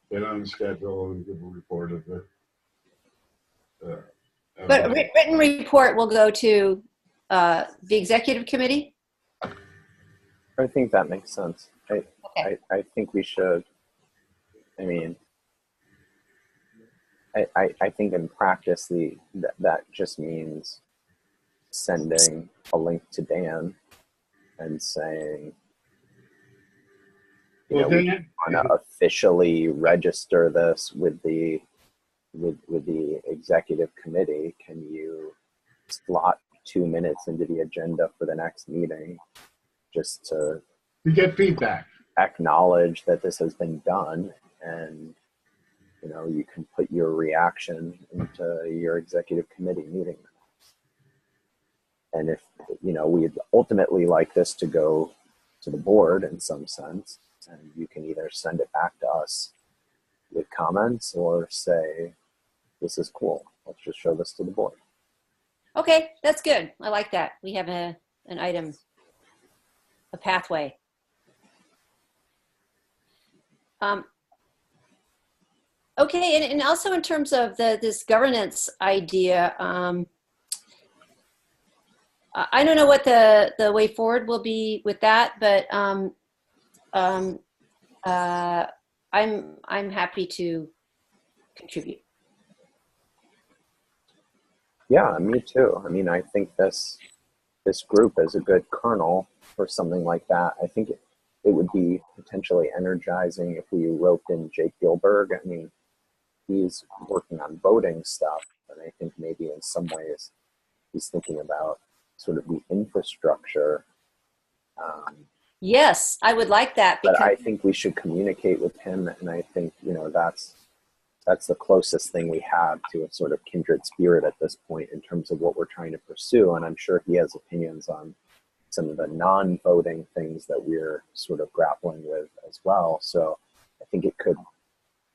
Get on the schedule and give a report of the. But a written report will go to the executive committee? I think that makes sense. Okay. I think we should. I mean, I think in practice that just means sending a link to Dan and saying, we want to officially register this with the executive committee. Can you slot 2 minutes into the agenda for the next meeting just to get feedback, acknowledge that this has been done, and you can put your reaction into your executive committee meeting. And if we'd ultimately like this to go to the board in some sense, and you can either send it back to us with comments or say, this is cool, let's just show this to the board. Okay, that's good. I like that. We have an item, a pathway. Okay, and also in terms of this governance idea, I don't know what the way forward will be with that, but I'm happy to contribute. Yeah, me too. I mean, I think this group is a good kernel for something like that. I think it would be potentially energizing if we roped in Jake Gilberg. I mean, he's working on voting stuff, and I think maybe in some ways he's thinking about sort of the infrastructure. Yes, I would like that. But I think we should communicate with him, and I think, you know, that's the closest thing we have to a sort of kindred spirit at this point in terms of what we're trying to pursue. And I'm sure he has opinions on some of the non-voting things that we're sort of grappling with as well. So I think it could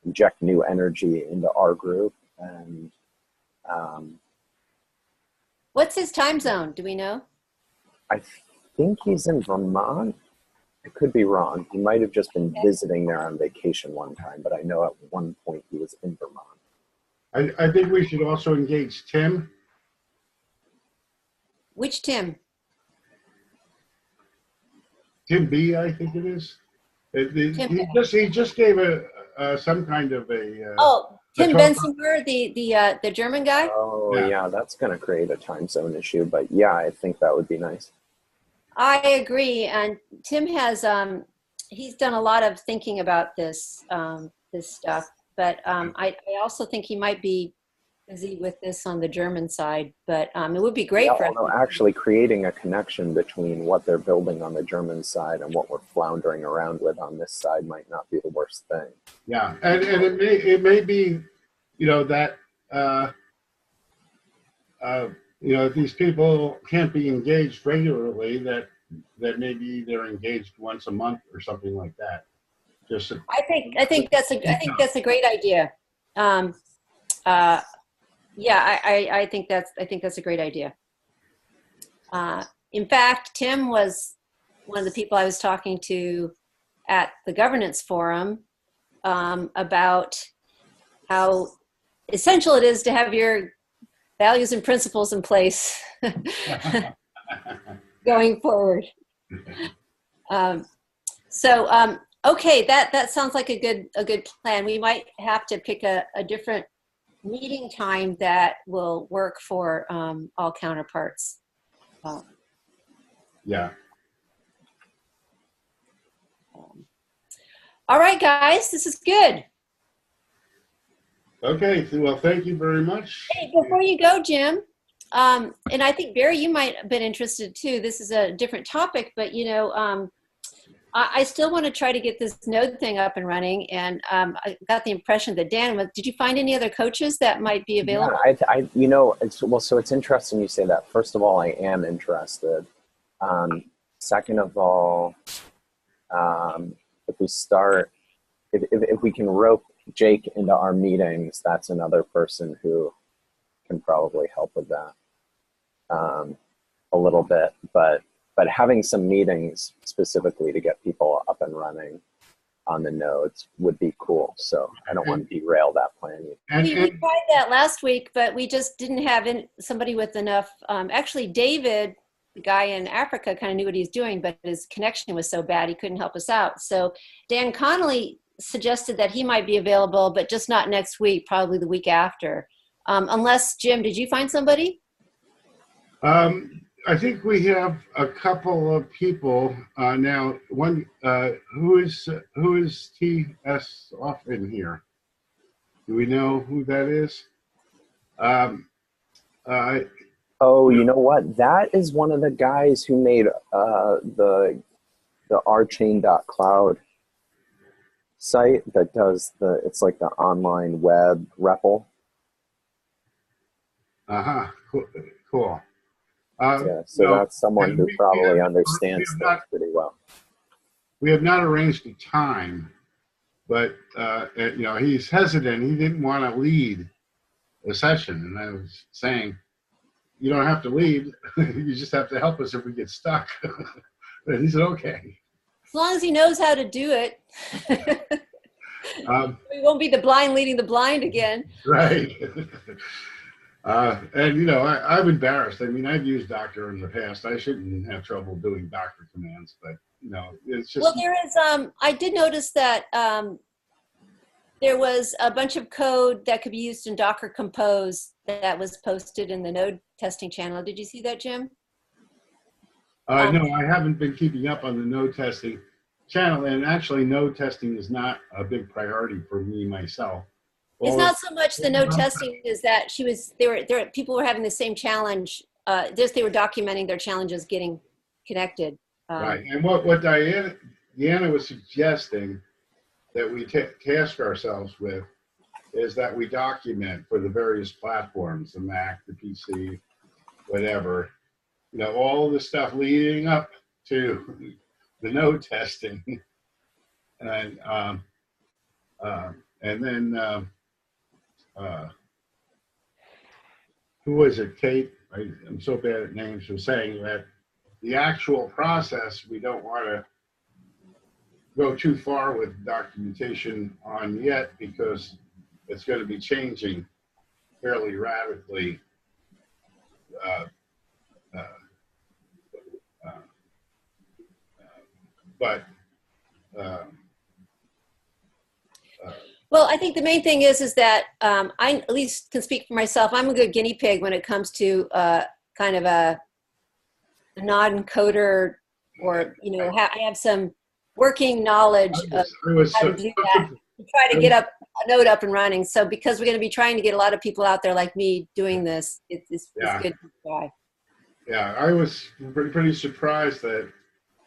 inject new energy into our group. And what's his time zone? Do we know? I think he's in Vermont. I could be wrong. He might have just been visiting there on vacation one time, but I know at one point he was in Vermont. I think we should also engage Tim. Which Tim? Tim B, I think it is. Tim He just gave some kind of a. Tim Bensinger, the German guy. Oh yeah, that's going to create a time zone issue. But yeah, I think that would be nice. I agree, and Tim has he's done a lot of thinking about this this stuff. But I also think he might be busy with this on the German side. But it would be great for us. Actually creating a connection between what they're building on the German side and what we're floundering around with on this side might not be the worst thing. Yeah, and it may be, you know, that you know, if these people can't be engaged regularly, that maybe they're engaged once a month or something like that. I think that's a great idea. Yeah, I think that's a great idea. In fact, Tim was one of the people I was talking to at the governance forum about how essential it is to have your values and principles in place going forward. Okay, that sounds like a good plan. We might have to pick a different meeting time that will work for all counterparts. Yeah. All right, guys, this is good. Okay, well, thank you very much. Hey, before you go, Jim, and I think, Barry, you might have been interested too. This is a different topic, but, you know, I still want to try to get this node thing up and running. And I got the impression that Dan, did you find any other coaches that might be available? Yeah, you know, so it's interesting you say that. First of all, I am interested. Second of all, if we start, if we can rope Jake into our meetings, that's another person who can probably help with that a little bit. But having some meetings specifically to get people up and running on the nodes would be cool. So I don't want to derail that plan either. We tried that last week, but we just didn't have somebody with enough. Actually, David, the guy in Africa, kind of knew what he was doing, but his connection was so bad he couldn't help us out. So Dan Connolly suggested that he might be available, but just not next week, probably the week after. Unless, Jim, did you find somebody? I think we have a couple of people now. One who is TS off in here? Do we know who that is? Oh, you know what? That is one of the guys who made the EChain.cloud site that does it's like the online web REPL. Cool. Yeah, so that's someone who probably understands things pretty well. We have not arranged a time, but you know, he's hesitant. He didn't want to lead a session, and I was saying, you don't have to lead. You just have to help us if we get stuck. And he said, okay. As long as he knows how to do it. We won't be the blind leading the blind again. Right. And, you know, I'm embarrassed. I mean, I've used Docker in the past. I shouldn't have trouble doing Docker commands, but, you know, it's just. Well, there is, I did notice that there was a bunch of code that could be used in Docker Compose that was posted in the node testing channel. Did you see that, Jim? No, I haven't been keeping up on the node testing channel, and actually node testing is not a big priority for me myself. It's not so much the node testing is that people were having the same challenge. They were documenting their challenges getting connected. Right, and what Deanna was suggesting that we task ourselves with is that we document for the various platforms, the Mac, the PC, whatever, all the stuff leading up to the node testing, and then who was it? Kate? I'm so bad at names. Was saying that the actual process we don't want to go too far with documentation on yet because it's going to be changing fairly rapidly. Well, I think the main thing is that I at least can speak for myself. I'm a good guinea pig when it comes to kind of a non-coder, or I have some working knowledge of how to do that. To try to get a node up and running. So because we're going to be trying to get a lot of people out there like me doing this, it's good to try. Yeah, I was pretty surprised that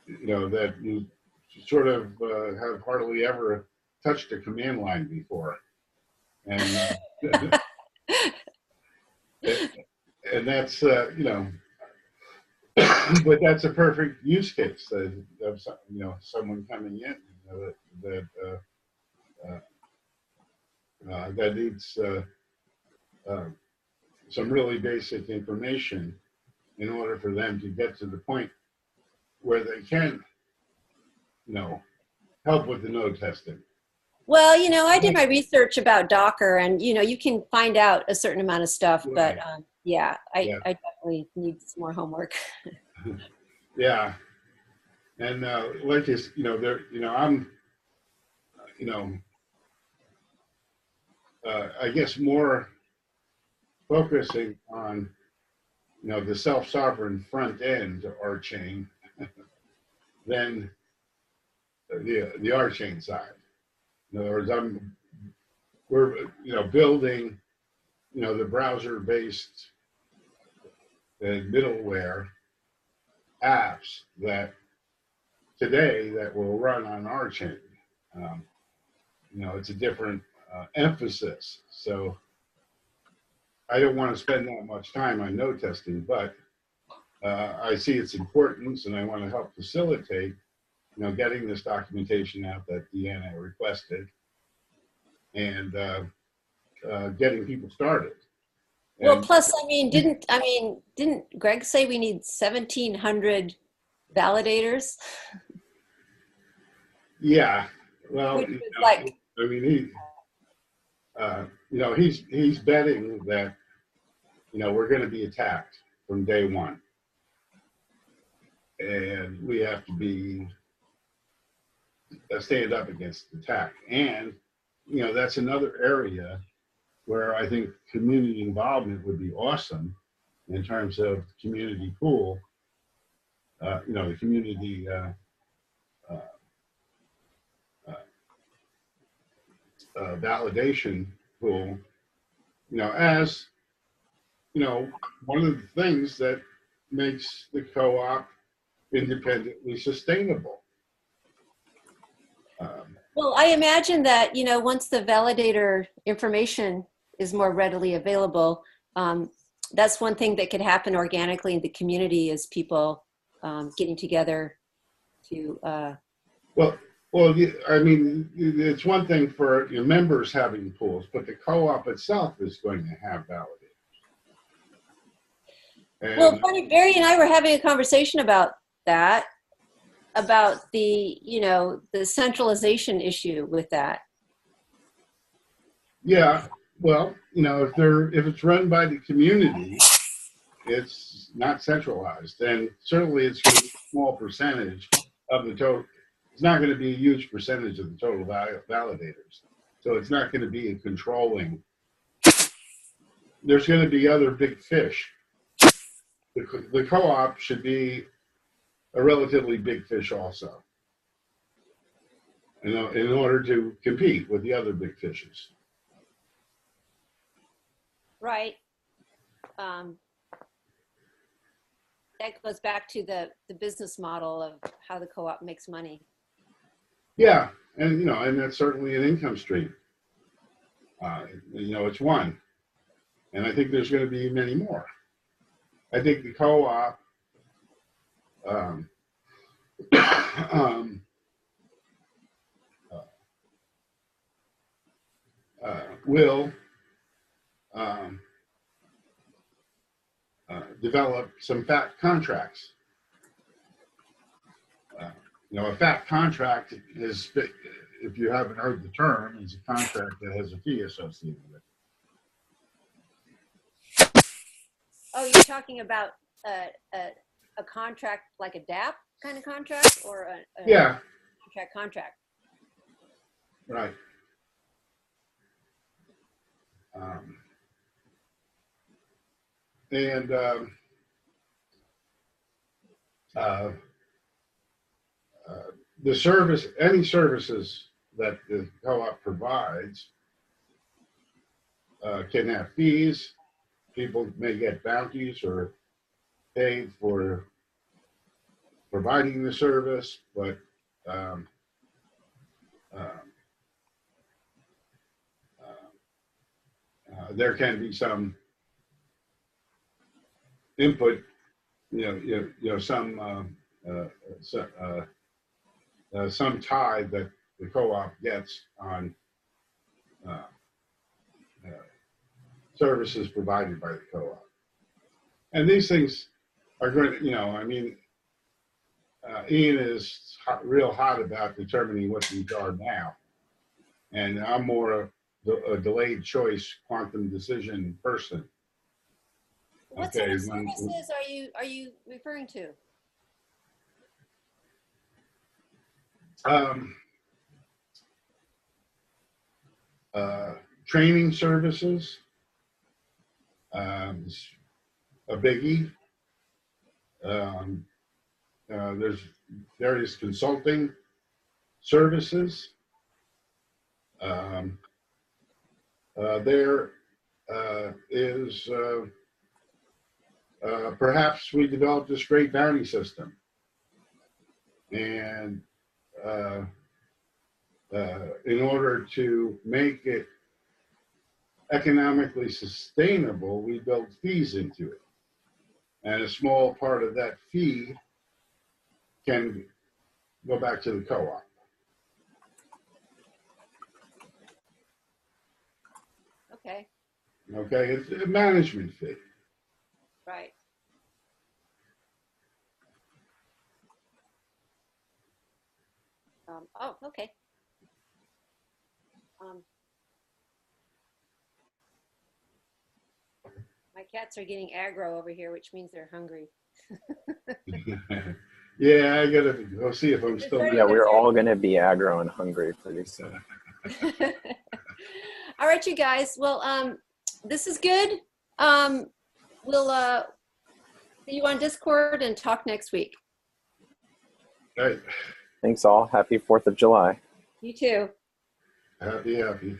that you sort of have hardly ever touched a command line before, and and that's but that's a perfect use case of someone coming in that needs some really basic information in order for them to get to the point where they can help with the node testing. Well, I did my research about Docker, and you can find out a certain amount of stuff, but I definitely need some more homework. Yeah, and like this, I'm, I guess more focusing on, the self-sovereign front end to EChain than the EChain side. In other words, we're building the browser-based middleware apps that today that will run on EChain. It's a different emphasis. So I don't want to spend that much time on node testing, but I see its importance, and I want to help facilitate getting this documentation out that Deanna requested, and getting people started. Well, plus, didn't Greg say we need 1,700 validators? Yeah. Well, he's betting that we're going to be attacked from day one, and we have to stand up against the attack. And that's another area where I think community involvement would be awesome in terms of community pool, the community validation pool, as one of the things that makes the co-op independently sustainable. Well, I imagine that, once the validator information is more readily available, that's one thing that could happen organically in the community, is people getting together to. Well, it's one thing for members having pools, but the co-op itself is going to have validators. And well, funny, Barry and I were having a conversation about that, about the centralization issue with that. Yeah, well, if it's run by the community, it's not centralized, and certainly it's going to be a small percentage of the total. It's not going to be a huge percentage of the total validators, so it's not going to be a controlling, there's going to be other big fish. The co-op should be a relatively big fish also, in order to compete with the other big fishes. Right. That goes back to the business model of how the co-op makes money. Yeah, and and that's certainly an income stream. It's one, and I think there's going to be many more. I think the co-op um, um, will develop some fat contracts. A fat contract is, if you haven't heard the term, is a contract that has a fee associated with it. Oh, you're talking about a contract like a DAP kind of contract, or a Yeah, contract? right. And any services that the co-op provides can have fees. People may get bounties or paid for providing the service, but um, there can be some input, some tithe that the co-op gets on uh, uh, services provided by the co-op. And these things are going to, Ian is real hot about determining what these are now. And I'm more a delayed choice quantum decision person. What sort of services are you referring to? Training services, a biggie. There's various consulting services. There is perhaps we developed this great bounty system, and in order to make it economically sustainable, we build fees into it, and a small part of that fee can go back to the co-op. Okay. Okay, it's a management fee. Right. Oh, okay. My cats are getting aggro over here, which means they're hungry. Yeah, I gotta go see if I'm still. Yeah, we're all gonna be aggro and hungry pretty soon. All right, you guys. Well, this is good. We'll see you on Discord and talk next week. Right. Thanks all. Happy 4th of July. You too. Happy.